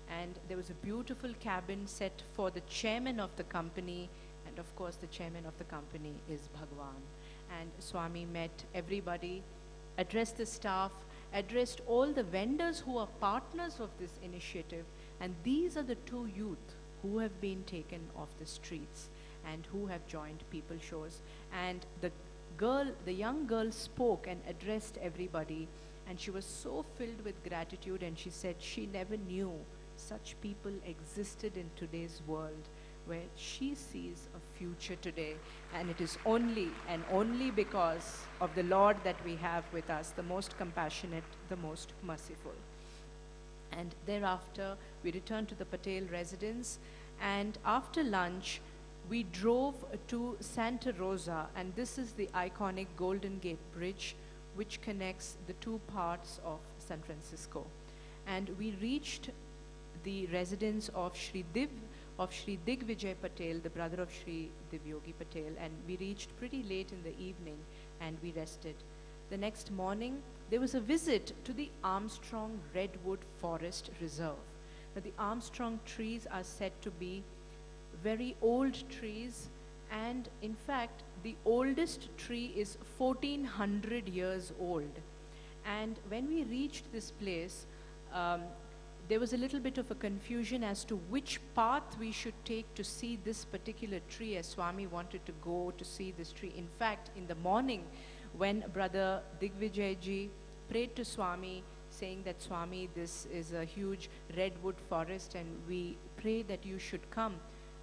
And there was a beautiful cabin set for the chairman of the company, and of course the chairman of the company is Bhagwan. And Swami met everybody, addressed the staff, addressed all the vendors who are partners of this initiative, and these are the 2 youth who have been taken off the streets and who have joined People Shores. And the young girl spoke and addressed everybody, and she was so filled with gratitude, and she said she never knew such people existed in today's world, where she sees a future today, and it is only and only because of the Lord that we have with us, the most compassionate, the most merciful. And thereafter, we returned to the Patel residence, and after lunch, we drove to Santa Rosa, and this is the iconic Golden Gate Bridge, which connects the 2 parts of San Francisco. And we reached the residence of Shri Digvijay Patel, the brother of Shri Divyogi Patel, and we reached pretty late in the evening, and we rested. The next morning, there was a visit to the Armstrong Redwood Forest Reserve. Now, the Armstrong trees are said to be very old trees, and in fact, the oldest tree is 1400 years old. And when we reached this place, there was a little bit of a confusion as to which path we should take to see this particular tree, as Swami wanted to go to see this tree. In fact, in the morning, when Brother Digvijay ji prayed to Swami, saying that, Swami, this is a huge redwood forest and we pray that you should come,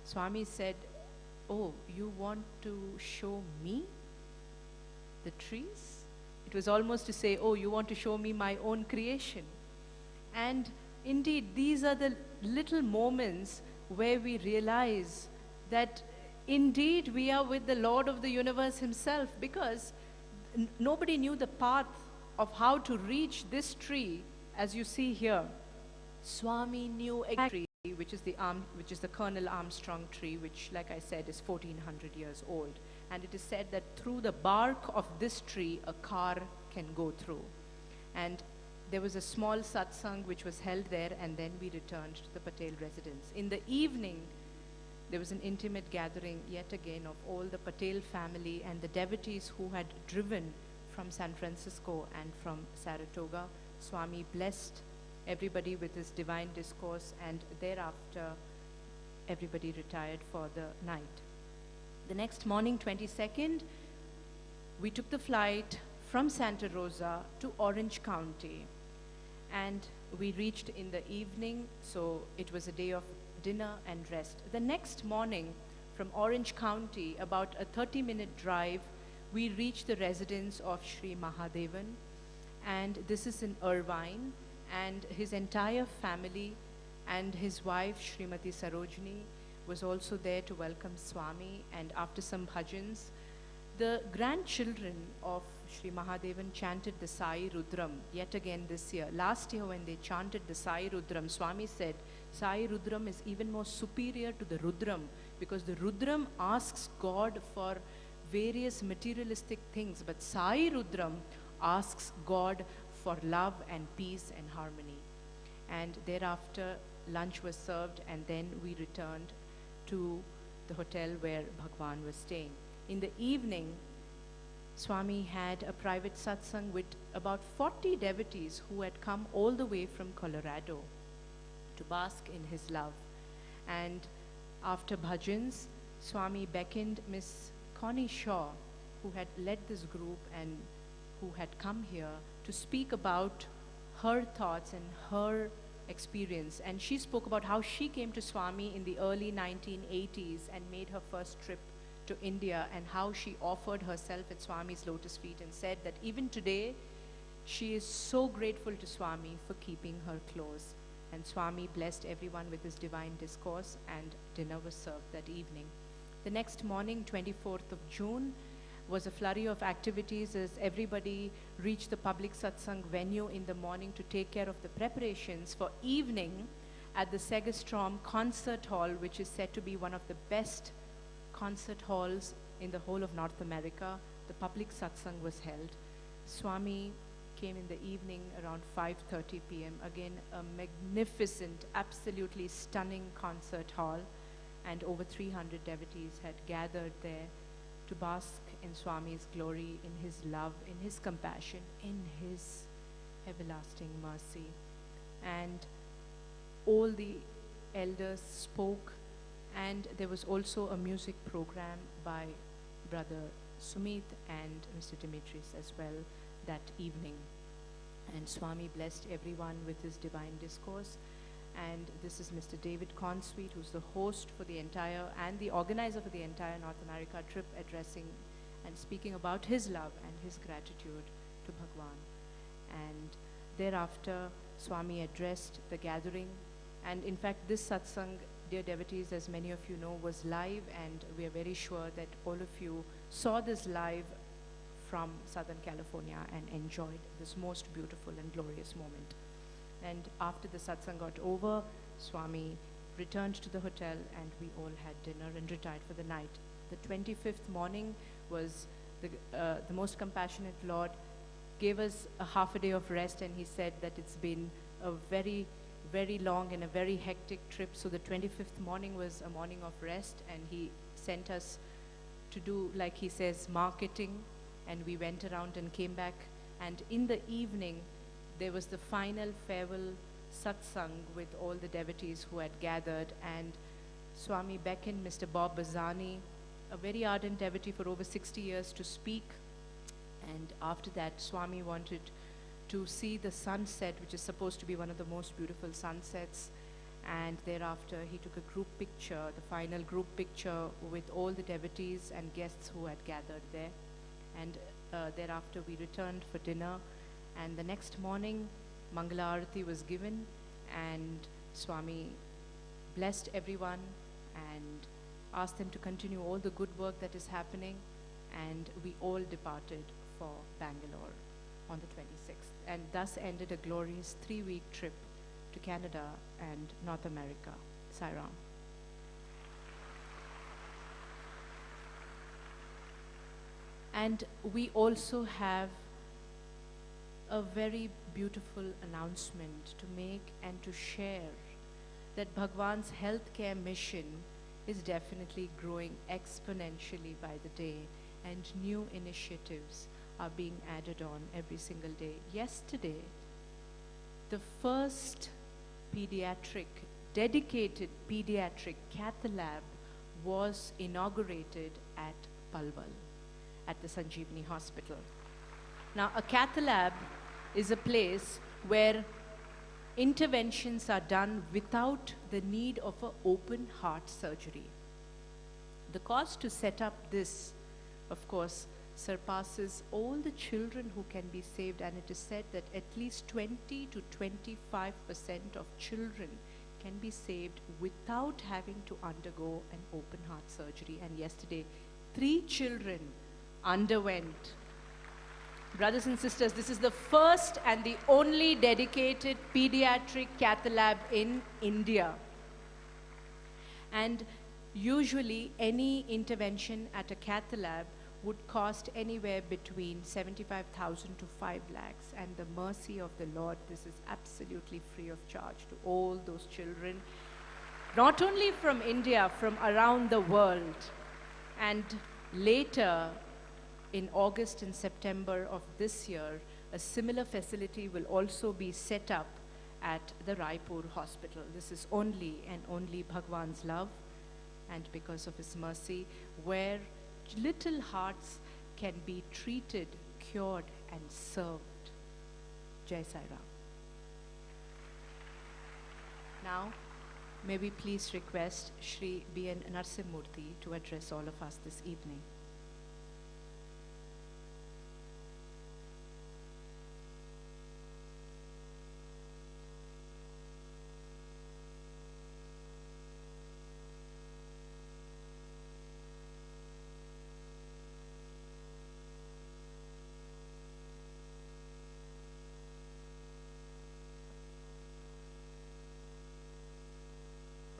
Swami said, oh, you want to show me the trees? It was almost to say, oh, you want to show me my own creation. And indeed, these are the little moments where we realize that indeed we are with the Lord of the universe himself, because nobody knew the path of how to reach this tree, as you see here. Swami knew exactly, which is the Colonel Armstrong tree, which, like I said, is 1400 years old. And it is said that through the bark of this tree, a car can go through. And there was a small satsang which was held there, and then we returned to the Patel residence. In the evening, there was an intimate gathering yet again of all the Patel family and the devotees who had driven from San Francisco and from Saratoga. Swami blessed everybody with his divine discourse, and thereafter everybody retired for the night. The next morning, 22nd, we took the flight from Santa Rosa to Orange County, and we reached in the evening, so it was a day of dinner and rest. The next morning, from Orange County, about a 30-minute drive, we reached the residence of Sri Mahadevan, and this is in Irvine, and his entire family and his wife, Srimati Sarojini, was also there to welcome Swami. And after some bhajans, the grandchildren of Sri Mahadevan chanted the Sai Rudram yet again this year. Last year when they chanted the Sai Rudram, Swami said, Sai Rudram is even more superior to the Rudram, because the Rudram asks God for various materialistic things, but Sai Rudram asks God for love and peace and harmony. And thereafter, lunch was served, and then we returned to the hotel where Bhagwan was staying. In the evening, Swami had a private satsang with about 40 devotees who had come all the way from Colorado to bask in his love. And after bhajans, Swami beckoned Miss Connie Shaw, who had led this group and who had come here to speak about her thoughts and her experience. And she spoke about how she came to Swami in the early 1980s and made her first trip to India, and how she offered herself at Swami's lotus feet and said that even today she is so grateful to Swami for keeping her close. And Swami blessed everyone with his divine discourse, and dinner was served that evening. The next morning, 24th of June, was a flurry of activities as everybody reached the public satsang venue in the morning to take care of the preparations for evening at the Segestrom Concert Hall, which is said to be one of the best concert halls in the whole of North America. The public satsang was held. Swami came in the evening around 5:30 p.m. Again, a magnificent, absolutely stunning concert hall, and over 300 devotees had gathered there to bask in Swami's glory, in his love, in his compassion, in his everlasting mercy. And all the elders spoke, and there was also a music program by Brother Sumit and Mr. Dimitris as well that evening. And Swami blessed everyone with his divine discourse. And this is Mr. David Consweet, who's the host for the entire and the organizer for the entire North America trip, addressing and speaking about his love and his gratitude to Bhagwan. And thereafter, Swami addressed the gathering. And in fact, this satsang, dear devotees, as many of you know, was live, and we are very sure that all of you saw this live from Southern California and enjoyed this most beautiful and glorious moment. And after the satsang got over, Swami returned to the hotel, and we all had dinner and retired for the night. The 25th morning was the most compassionate Lord gave us a half a day of rest, and he said that it's been a very, very long and a very hectic trip. So the 25th morning was a morning of rest, and he sent us to do, like he says, marketing, and we went around and came back. And in the evening, there was the final farewell satsang with all the devotees who had gathered, and Swami beckoned Mr. Bob Bazzani, a very ardent devotee for over 60 years, to speak. And after that, Swami wanted to see the sunset, which is supposed to be one of the most beautiful sunsets. And thereafter, he took a group picture, the final group picture with all the devotees and guests who had gathered there. And thereafter, we returned for dinner. And the next morning, Mangala Arati was given, and Swami blessed everyone and asked them to continue all the good work that is happening. And we all departed for Bangalore on the 26th. And thus ended a glorious 3-week trip to Canada and North America. Sai Ram. And we also have a very beautiful announcement to make and to share, that Bhagwan's healthcare mission is definitely growing exponentially by the day, and new initiatives are being added on every single day. Yesterday, the first dedicated pediatric cath lab was inaugurated at Palwal, at the Sanjeevani Hospital. Now, a cath lab is a place where interventions are done without the need of an open heart surgery. The cost to set up this, of course, surpasses all the children who can be saved, and it is said that at least 20 to 25% of children can be saved without having to undergo an open heart surgery. And yesterday, 3 children underwent. Brothers and sisters, this is the first and the only dedicated pediatric cath lab in India. And usually any intervention at a cath lab would cost anywhere between 75,000 to 5 lakhs. And the mercy of the Lord, this is absolutely free of charge to all those children, not only from India, from around the world. And later, in August and September of this year, a similar facility will also be set up at the Raipur hospital. This is only and only Bhagwan's love, and because of his mercy, where little hearts can be treated, cured, and served. Jai Sai Ram. Now, may we please request Shri B.N. Narsimurthy to address all of us this evening.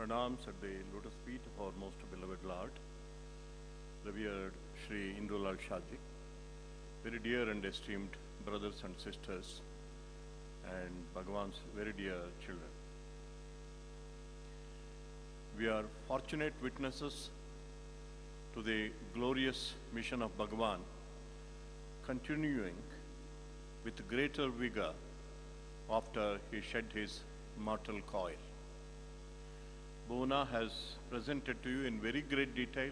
Pranams at the lotus feet of our most beloved Lord, revered Sri Indulal Shaji, very dear and esteemed brothers and sisters, and Bhagavan's very dear children. We are fortunate witnesses to the glorious mission of Bhagavan, continuing with greater vigor after he shed his mortal coil. Bhuvana has presented to you in very great detail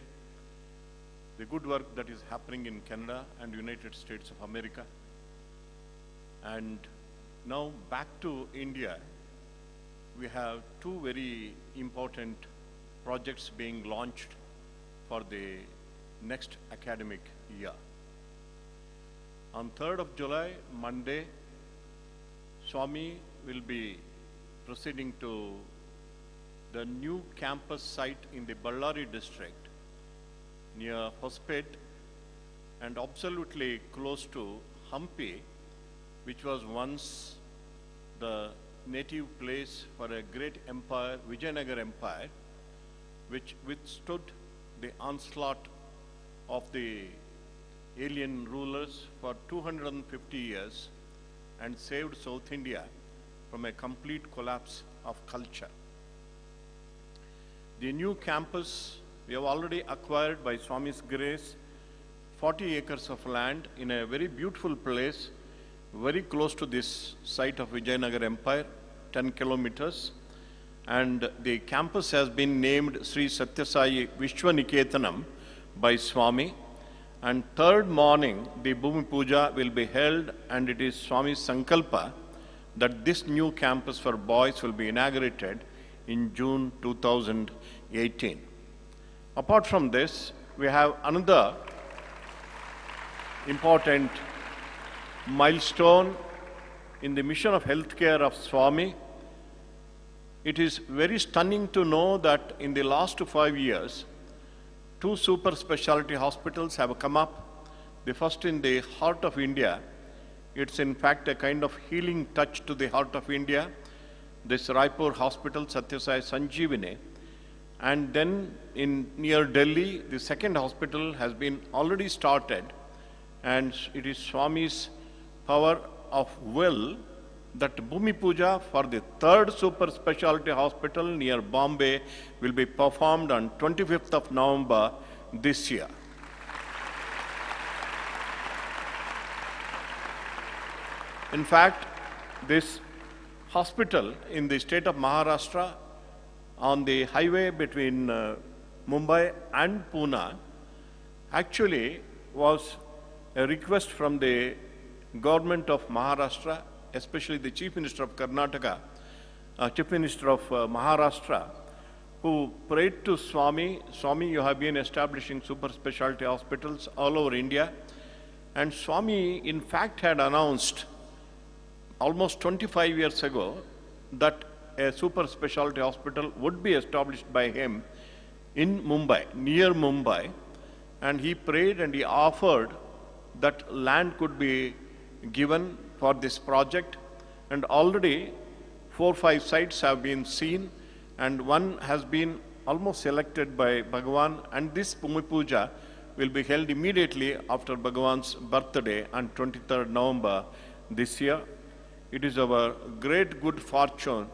the good work that is happening in Canada and United States of America. And now back to India, we have two very important projects being launched for the next academic year. On 3rd of July, Monday, Swami will be proceeding to the new campus site in the Ballari district near Hospet and absolutely close to Hampi, which was once the native place for a great empire, Vijayanagar Empire, which withstood the onslaught of the alien rulers for 250 years and saved South India from a complete collapse of culture. The new campus, we have already acquired by Swami's grace 40 acres of land in a very beautiful place, very close to this site of Vijayanagar Empire, 10 kilometers. And the campus has been named Sri Sathya Sai Vishwaniketanam by Swami. And third morning, the Bhumi Puja will be held, and it is Swami's Sankalpa that this new campus for boys will be inaugurated in June 2018. Apart from this, we have another important milestone in the mission of healthcare of Swami. It is very stunning to know that in the last 5 years, 2 super specialty hospitals have come up. The first in the heart of India. It's in fact a kind of healing touch to the heart of India. This Raipur hospital, Sathya Sai Sanjeevani. And then in near Delhi, the second hospital has been already started. And it is Swami's power of will that Bhumi Puja for the third super specialty hospital near Bombay will be performed on 25th of November this year. In fact, this hospital in the state of Maharashtra on the highway between Mumbai and Pune actually was a request from the government of Maharashtra, especially the Chief Minister of Karnataka, Chief Minister of Maharashtra, who prayed to Swami, Swami, you have been establishing super specialty hospitals all over India. And Swami, in fact, had announced almost 25 years ago that a super specialty hospital would be established by him in Mumbai, near Mumbai. And he prayed and he offered that land could be given for this project. And already 4 or 5 sites have been seen, and one has been almost selected by Bhagavan. And this Bhumi Puja will be held immediately after Bhagavan's birthday on 23rd November this year. It is our great good fortune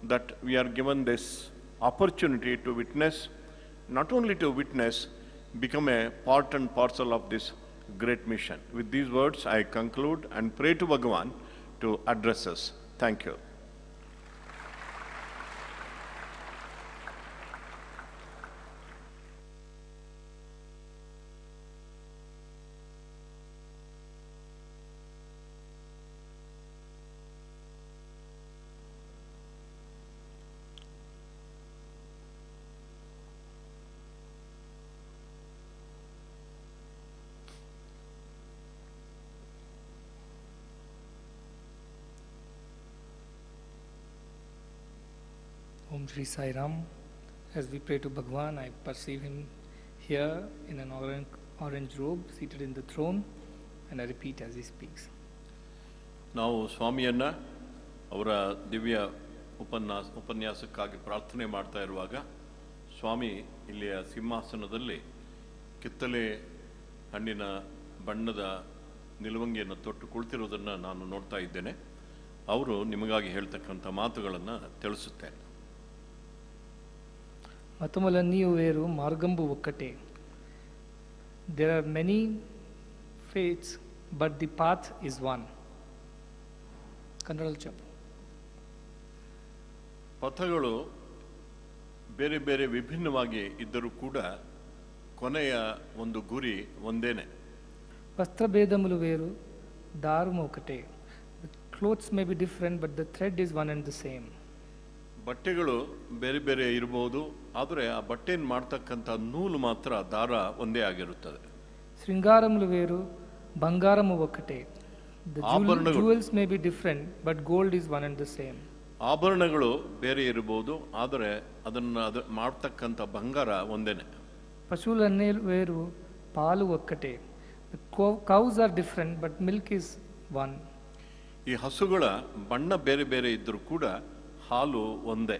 that we are given this opportunity to witness, not only to witness, become a part and parcel of this great mission. With these words, I conclude and pray to Bhagavan to address us. Thank you. Om Shri Sai Ram. As we pray to Bhagwan, I perceive him here in an orange robe, seated in the throne, and I repeat as he speaks. ನಾವು ಸ್ವಾಮಿಯನ್ನು ಅವರ ದಿವ್ಯ ಉಪನ್ಯಾಸಕ್ಕಾಗಿ ಪ್ರಾರ್ಥನೆ ಮಾಡ್ತಾ ಇರುವಾಗ ಸ್ವಾಮಿ ಇಲ್ಲಿಯ ಸಿಂಹಾಸನದಲ್ಲಿ ಕಿತ್ತಳೆ ಹಣ್ಣಿನ ಬಣ್ಣದ ನಿಲುವಂಗಿಯನ್ನು ತೊಟ್ಟು ಕುಳಿತಿರುವುದನ್ನು ನಾನು ನೋಡ್ತಾ ಇದ್ದೇನೆ. ಅವರು ನಿಮಗಾಗಿ ಹೇಳ್ತಕ್ಕಂಥ ಮಾತುಗಳನ್ನು ತಿಳಿಸುತ್ತೇನೆ. మతములన్నీ వేరు మార్గంబు ఒక్కటే. There are many faiths, but the path is one. ಕನ್ನಡದಲ್ಲಿ చెప్పు. ಪಥಗಳು ಬೇರೆ ಬೇರೆ ವಿಭಿನ್ನವಾಗಿ ಇದ್ದರೂ ಕೂಡ ಕೊನೆಯ ಒಂದು ಗುರಿ ಒಂದೇನೆ. వస్త్రభేదములు వేరు దారము ఒకటే. The clothes may be different, but the thread is one and the same. ಬಟ್ಟೆಗಳು ಬೇರೆ ಬೇರೆ ಇರಬಹುದು, ಆದರೆ ಆ ಬಟ್ಟೆಯನ್ನು ಮಾಡ್ತಕ್ಕಂಥ ನೂಲು ಮಾತ್ರ ದಾರ ಒಂದೇ ಆಗಿರುತ್ತದೆ. శృంగారములు వేరు బంగారము ఒకటే. The jewels may be different, but gold is one and the same. ಆಭರಣಗಳು ಬೇರೆ ಇರಬಹುದು, ಆದರೆ ಅದನ್ನು ಮಾಡ್ತಕ್ಕಂಥ ಬಂಗಾರ ಒಂದೇನೆ. పశువులన్నీ వేరు పాలు ఒక్కటే. The cows are different, but milk is one. ಈ ಹಸುಗಳ ಬಣ್ಣ ಬೇರೆ ಬೇರೆ ಇದ್ದರೂ ಕೂಡ ಹಾಲು ಒಂದೇ.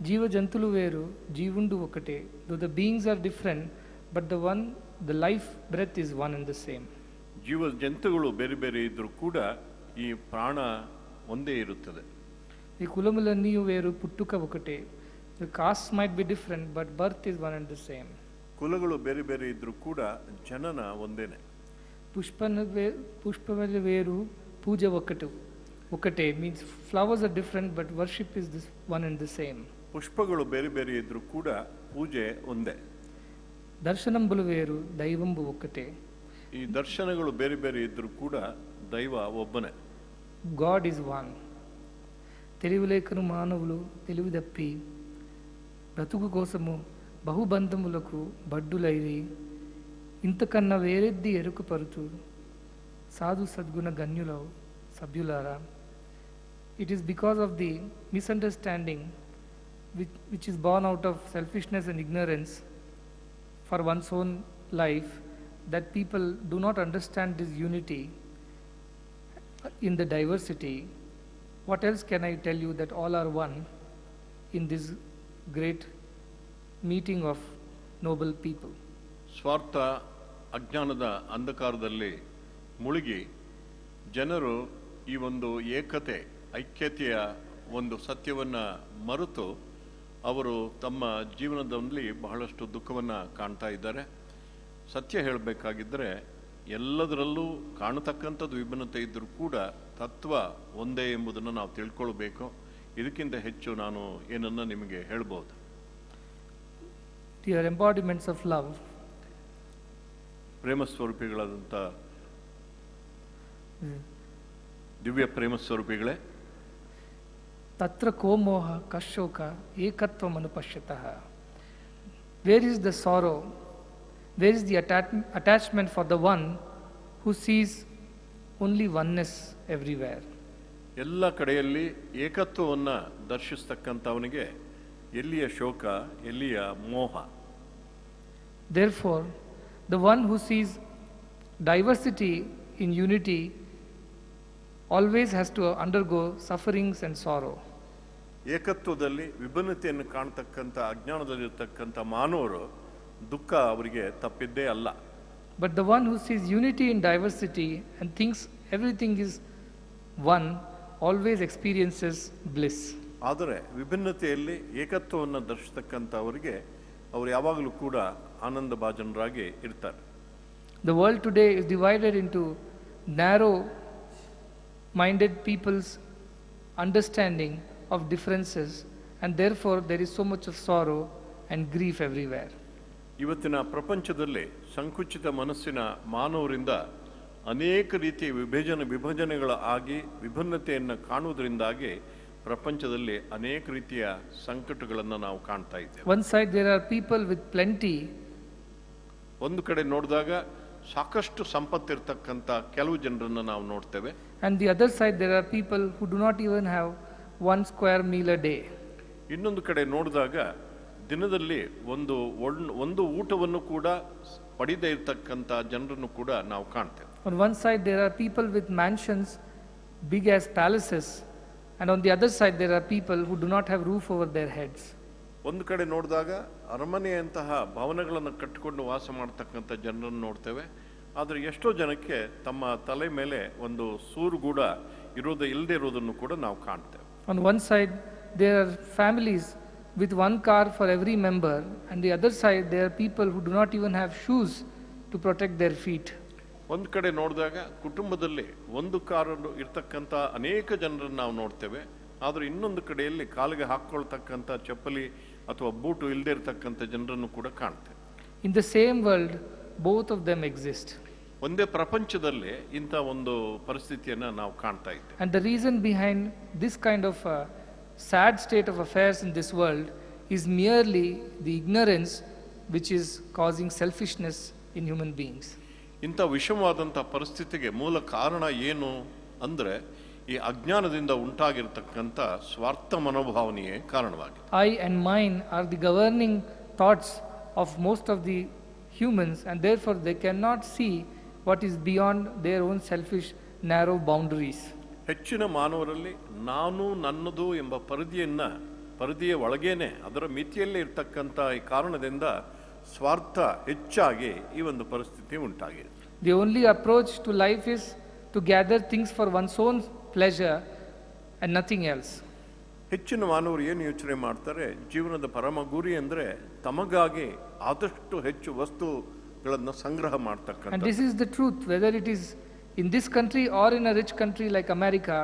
జీవ జంతువులు వేరు జీవుండు ఒకటే. Though the beings are different, but the life breath is one and the same. ಜೀವ ಜಂತುಗಳು ಬೇರೆ ಬೇರೆ ಇದ್ದರೂ ಕೂಡ ಈ ಪ್ರಾಣ ಒಂದೇ ಇರುತ್ತದೆ. ఈ కులములన్నీ వేరు పుట్టుక ఒకటే. The castes might be different, but birth is one and the same. ಕುಲಗಳು ಬೇರೆ ಬೇರೆ ಇದ್ದರೂ ಕೂಡ ಜನನ ಒಂದೇನೆ. పుష్పములు వేరు పూజ ఒకటే. Means flowers are different, but worship is this one and the same. ಪುಷ್ಪಗಳು ಬೇರೆ ಬೇರೆ ಇದ್ದರೂ ಕೂಡ ಪೂಜೆ ಒಂದೇ. దర్శనంబులు వేరు దైవంబు ఒకటే. ಈ ದರ್ಶನಗಳು ಬೇರೆ ಬೇರೆ ಇದ್ದರೂ ಕೂಡ ದೈವ ಒಬ್ಬನೇ. God is one. తెలివిలేకను మానవులు తెలివి తప్పి బ్రతుకు కోసము బహుబంధములకు బడ్డులైరి ఇంతకన్నా వేరెద్ది ఎరుకుపరుచు సాధు సద్గుణ గణ్యుల సభ్యులారా. It is because of the misunderstanding which is born out of selfishness and ignorance for one's own life that people do not understand this unity in the diversity. What else can I tell you that all are one in this great meeting of noble people? ಸ್ವಾರ್ಥ ಅಜ್ಞಾನದ ಅಂಧಕಾರದಲ್ಲಿ ಮುಳುಗಿ ಜನರು ಈ ಒಂದು ಐಕ್ಯತೆಯ ಒಂದು ಸತ್ಯವನ್ನು ಮರೆತು ಅವರು ತಮ್ಮ ಜೀವನದಲ್ಲಿ ಬಹಳಷ್ಟು ದುಃಖವನ್ನು ಕಾಣ್ತಾ ಇದ್ದಾರೆ. ಸತ್ಯ ಹೇಳಬೇಕಾಗಿದ್ದರೆ ಎಲ್ಲದರಲ್ಲೂ ಕಾಣತಕ್ಕಂಥದ್ದು ವಿಭಿನ್ನತೆ ಇದ್ದರೂ ಕೂಡ ತತ್ವ ಒಂದೇ ಎಂಬುದನ್ನು ನಾವು ತಿಳ್ಕೊಳ್ಬೇಕು. ಇದಕ್ಕಿಂತ ಹೆಚ್ಚು ನಾನು ಏನನ್ನ ನಿಮಗೆ ಹೇಳ್ಬೋದು. Dear embodiments of love, ಪ್ರೇಮ ಸ್ವರೂಪಿಗಳಾದಂಥ ದಿವ್ಯ ಪ್ರೇಮ ಸ್ವರೂಪಿಗಳೇ, ತತ್ರ ಕೋ ಮೋಹ ಕಶೋಕ ಏಕತ್ವಂ ಅನುಪಶ್ಯತಃ. Where is the sorrow? Where is the attachment for the one who sees only oneness everywhere? ಎಲ್ಲ ಕಡೆಯಲ್ಲಿ ಏಕತ್ವವನ್ನು ದರ್ಶಿಸ್ತಕ್ಕಂಥವನಿಗೆ ಎಲ್ಲಿಯ ಶೋಕ, ಎಲ್ಲಿಯ ಮೋಹ? Therefore, the one who sees diversity in unity always has to undergo sufferings and sorrow. ಏಕತ್ವದಲ್ಲಿ ವಿಭಿನ್ನತೆಯನ್ನು ಕಾಣತಕ್ಕಂಥ ಅಜ್ಞಾನದಲ್ಲಿರ್ತಕ್ಕಂಥ ಮಾನವರು ದುಃಖ ಅವರಿಗೆ ತಪ್ಪಿದ್ದೇ ಅಲ್ಲ. But the one who sees unity in diversity and thinks everything is one always experiences bliss. ಆದರೆ ವಿಭಿನ್ನತೆಯಲ್ಲಿ ಏಕತ್ವವನ್ನು ದರ್ಶಿಸ್ತಕ್ಕಂಥವರಿಗೆ ಅವರು ಯಾವಾಗಲೂ ಕೂಡ ಆನಂದ ಭಾಜನರಾಗಿ ಇರ್ತಾರೆ. The world today is divided into narrow minded people's understanding of differences, and therefore there is so much of sorrow and grief everywhere. ಇವತ್ತಿನ ಪ್ರಪಂಚದಲ್ಲಿ ಸಂಕುಚಿತ ಮನಸ್ಸಿನ ಮಾನವರಿಂದ ಅನೇಕ ರೀತಿಯ ವಿಭಜನೆಗಳ ಆಗಿ ವಿಭಿನ್ನತೆಯನ್ನು ಕಾಣುವುದರಿಂದಾಗಿ ಪ್ರಪಂಚದಲ್ಲಿ ಅನೇಕ ರೀತಿಯ ಸಂಕಟಗಳನ್ನು ನಾವು ಕಾಣ್ತಾ ಇದ್ದೇವೆ. One side there are people with plenty. ಒಂದು ಕಡೆ ನೋಡಿದಾಗ ಸಾಕಷ್ಟು ಸಂಪತ್ತಿರ್ತಕ್ಕಂಥ ಕೆಲವು ಜನರನ್ನು ನಾವು ನೋಡ್ತೇವೆ. And the other side there are people who do not even have one square meal a day. ಇನ್ನೊಂದು ಕಡೆ ನೋಡಿದಾಗ ದಿನದಲ್ಲಿ ಒಂದು ಊಟವನ್ನು ಕೂಡ ಪಡೆದೇ ಇರತಕ್ಕಂಥ ಜನರನ್ನು ಕೂಡ ನಾವು ಕಾಣ್ತೇವೆ. On one side, there are people with mansions big as palaces, and on the other side, there are people who do not have roof over their heads. ಒಂದು ಕಡೆ ನೋಡಿದಾಗ ಅರಮನೆಯಂತಹ ಭವನಗಳನ್ನು ಕಟ್ಟಿಕೊಂಡು ವಾಸ ಮಾಡ್ತಕ್ಕಂಥ ಜನರನ್ನು ನೋಡ್ತೇವೆ. ಆದರೆ ಎಷ್ಟೋ ಜನಕ್ಕೆ ತಮ್ಮ ತಲೆ ಮೇಲೆ ಒಂದು ಸೂರು ಕೂಡ ಇಲ್ಲದೆ ಇರೋದನ್ನು ಕೂಡ ನಾವು ಕಾಣ್ತೇವೆ. On one side, there are families with one car for every member, and the other side, there are people who do not even have shoes to protect their feet. ಒಂದು ಕಡೆ ನೋಡಿದಾಗ ಕುಟುಂಬದಲ್ಲಿ ಒಂದು ಕಾರನ್ನು ಇರ್ತಕ್ಕಂಥ ಅನೇಕ ಜನರನ್ನು ನಾವು ನೋಡ್ತೇವೆ. ಆದರೆ ಇನ್ನೊಂದು ಕಡೆಯಲ್ಲಿ ಕಾಲಿಗೆ ಹಾಕ್ಕೊಳ್ತಕ್ಕಂಥ ಚಪ್ಪಲಿ ಅಥವಾ ಬೂಟು ಇಲ್ಲದೆ ಇರತಕ್ಕಂಥ ಜನರನ್ನು ಕೂಡ ಕಾಣ್ತೇವೆ. In the same world, both of them exist. ಒಂದೇ ಪ್ರಪಂಚದಲ್ಲಿ ಇಂಥ ಒಂದು ಪರಿಸ್ಥಿತಿಯನ್ನು ನಾವು ಕಾಣ್ತಾ ಇದ್ದೇವೆ. And the reason behind this kind of sad state of affairs in this world is merely the ignorance which is causing selfishness in human beings. ಇಂಥ ವಿಷಮವಾದಂಥ ಪರಿಸ್ಥಿತಿಗೆ ಮೂಲ ಕಾರಣ ಏನು ಅಂದರೆ ಈ ಅಜ್ಞಾನದಿಂದ ಉಂಟಾಗಿರ್ತಕ್ಕಂಥ ಸ್ವಾರ್ಥ ಮನೋಭಾವನೆಯೇ ಕಾರಣವಾಗಿದೆ. I and mine are the governing thoughts of most of the humans, and therefore they cannot see what is beyond their own selfish narrow boundaries. ಹೆಚ್ಚಿನ ಮಾನವರಲ್ಲಿ ನಾನು ನನ್ನದು ಎಂಬ ಪರಿಧಿಯ ಒಳಗೇನೆ ಅದರ ಮಿತಿಯಲ್ಲೇ ಇರ್ತಕ್ಕಂಥ ಈ ಕಾರಣದಿಂದ ಸ್ವಾರ್ಥ ಹೆಚ್ಚಾಗಿ ಈ ಒಂದು ಪರಿಸ್ಥಿತಿ ಉಂಟಾಗಿದೆ. The only approach to life is to gather things for one's own pleasure and nothing else. ಹೆಚ್ಚಿನ ಮಾನವರು ಏನು ಯೋಚನೆ ಮಾಡ್ತಾರೆ, ಜೀವನದ ಪರಮ ಗುರಿ ಅಂದರೆ ತಮಗಾಗಿ ಆದಷ್ಟು ಹೆಚ್ಚು ವಸ್ತುಗಳನ್ನು ಸಂಗ್ರಹ ಮಾಡ್ತಕ್ಕಂಥ. And this is the truth, whether it is in this country or in a rich country like America,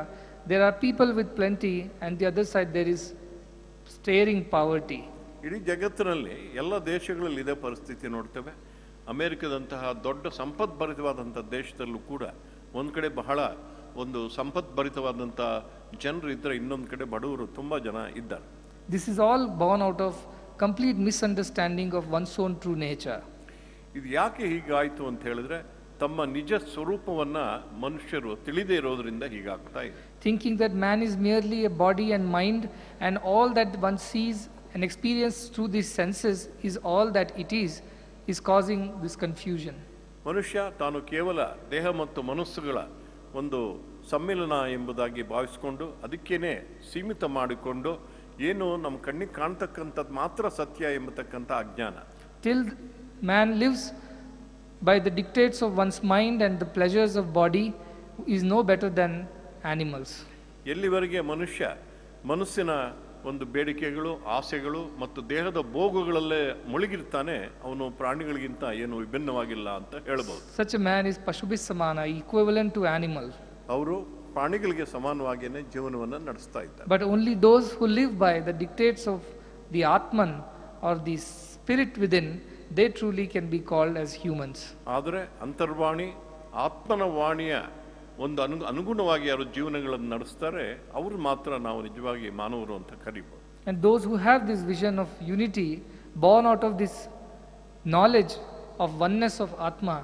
there are people with plenty, and the other side there is staring poverty. ಇಡೀ ಜಗತ್ತಿನಲ್ಲಿ ಎಲ್ಲ ದೇಶಗಳಲ್ಲಿ ಇದೇ ಪರಿಸ್ಥಿತಿ ನೋಡ್ತೇವೆ. ಅಮೆರಿಕದಂತಹ ದೊಡ್ಡ ಸಂಪದ್ಭರಿತವಾದಂಥ ದೇಶದಲ್ಲೂ ಕೂಡ ಒಂದು ಕಡೆ ಬಹಳ ಒಂದು ಸಂಪದ್ಭರಿತವಾದಂಥ ಜನರು ಇದ್ದರೆ ಇನ್ನೊಂದು ಕಡೆ ಬಡವರು ತುಂಬ ಜನ ಇದ್ದಾರೆ. This is all born out of complete misunderstanding of one's own true nature. ಇದು ಯಾಕೆ ಹೀಗಾಯಿತು ಅಂತ ಹೇಳಿದ್ರೆ ತಮ್ಮ ನಿಜ ಸ್ವರೂಪವನ್ನು ಮನುಷ್ಯರು ತಿಳಿದೇ ಇರೋದ್ರಿಂದ ಹೀಗಾಗ್ತಾ ಇದೆ. Thinking that man is merely a body and mind, and all that one sees and experiences through these senses is all that it is causing this confusion. ಮನುಷ್ಯ ತಾನು ಕೇವಲ ದೇಹ ಮತ್ತು ಮನಸ್ಸುಗಳ ಒಂದು ಸಮ್ಮಿಲನ ಎಂಬುದಾಗಿ ಭಾವಿಸಿಕೊಂಡು ಅದಕ್ಕೇನೆ ಸೀಮಿತ ಮಾಡಿಕೊಂಡು ಏನು ನಮ್ಮ ಕಣ್ಣಿಗೆ ಕಾಣ್ತಕ್ಕಂಥದ್ದು ಮಾತ್ರ ಸತ್ಯ ಎಂಬತಕ್ಕಂಥ ಅಜ್ಞಾನ. Till man lives by the dictates of one's mind and the pleasures of body, is no better than animals. ಎಲ್ಲಿವರೆಗೆ ಮನಸ್ಸಿನ ಒಂದು ಬೇಡಿಕೆಗಳು, ಆಸೆಗಳು ಮತ್ತು ದೇಹದ ಭೋಗಗಳಲ್ಲೇ ಮುಳುಗಿರ್ತಾನೆ, ಅವನು ಪ್ರಾಣಿಗಳಿಗಿಂತ ಏನು ವಿಭಿನ್ನವಾಗಿಲ್ಲ ಅಂತ ಹೇಳ್ಬೋದು. Such a man is pashubis samana, equivalent to animal. ಅವರು ಪ್ರಾಣಿಗಳಿಗೆ ಸಮಾನವಾಗಿಯೇ ಜೀವನವನ್ನು ನಡೆಸ್ತಾ ಇದ್ದಾರೆ. But only those who live by the dictates of the Atman or the spirit within, they truly can be called as humans. ಆದರೆ ಅಂತರ್ವಾಣಿ ಆತ್ಮನ ವಾಣಿಯ ಒಂದು ಅನುಗುಣವಾಗಿ ಯಾರು ಜೀವನಗಳನ್ನು ನಡೆಸ್ತಾರೆ ಅವರು ಮಾತ್ರ ನಾವು ನಿಜವಾಗಿ ಮಾನವರು ಅಂತ ಕರೀಬೋದು. And those who have this vision of unity, born out of this knowledge of oneness of Atma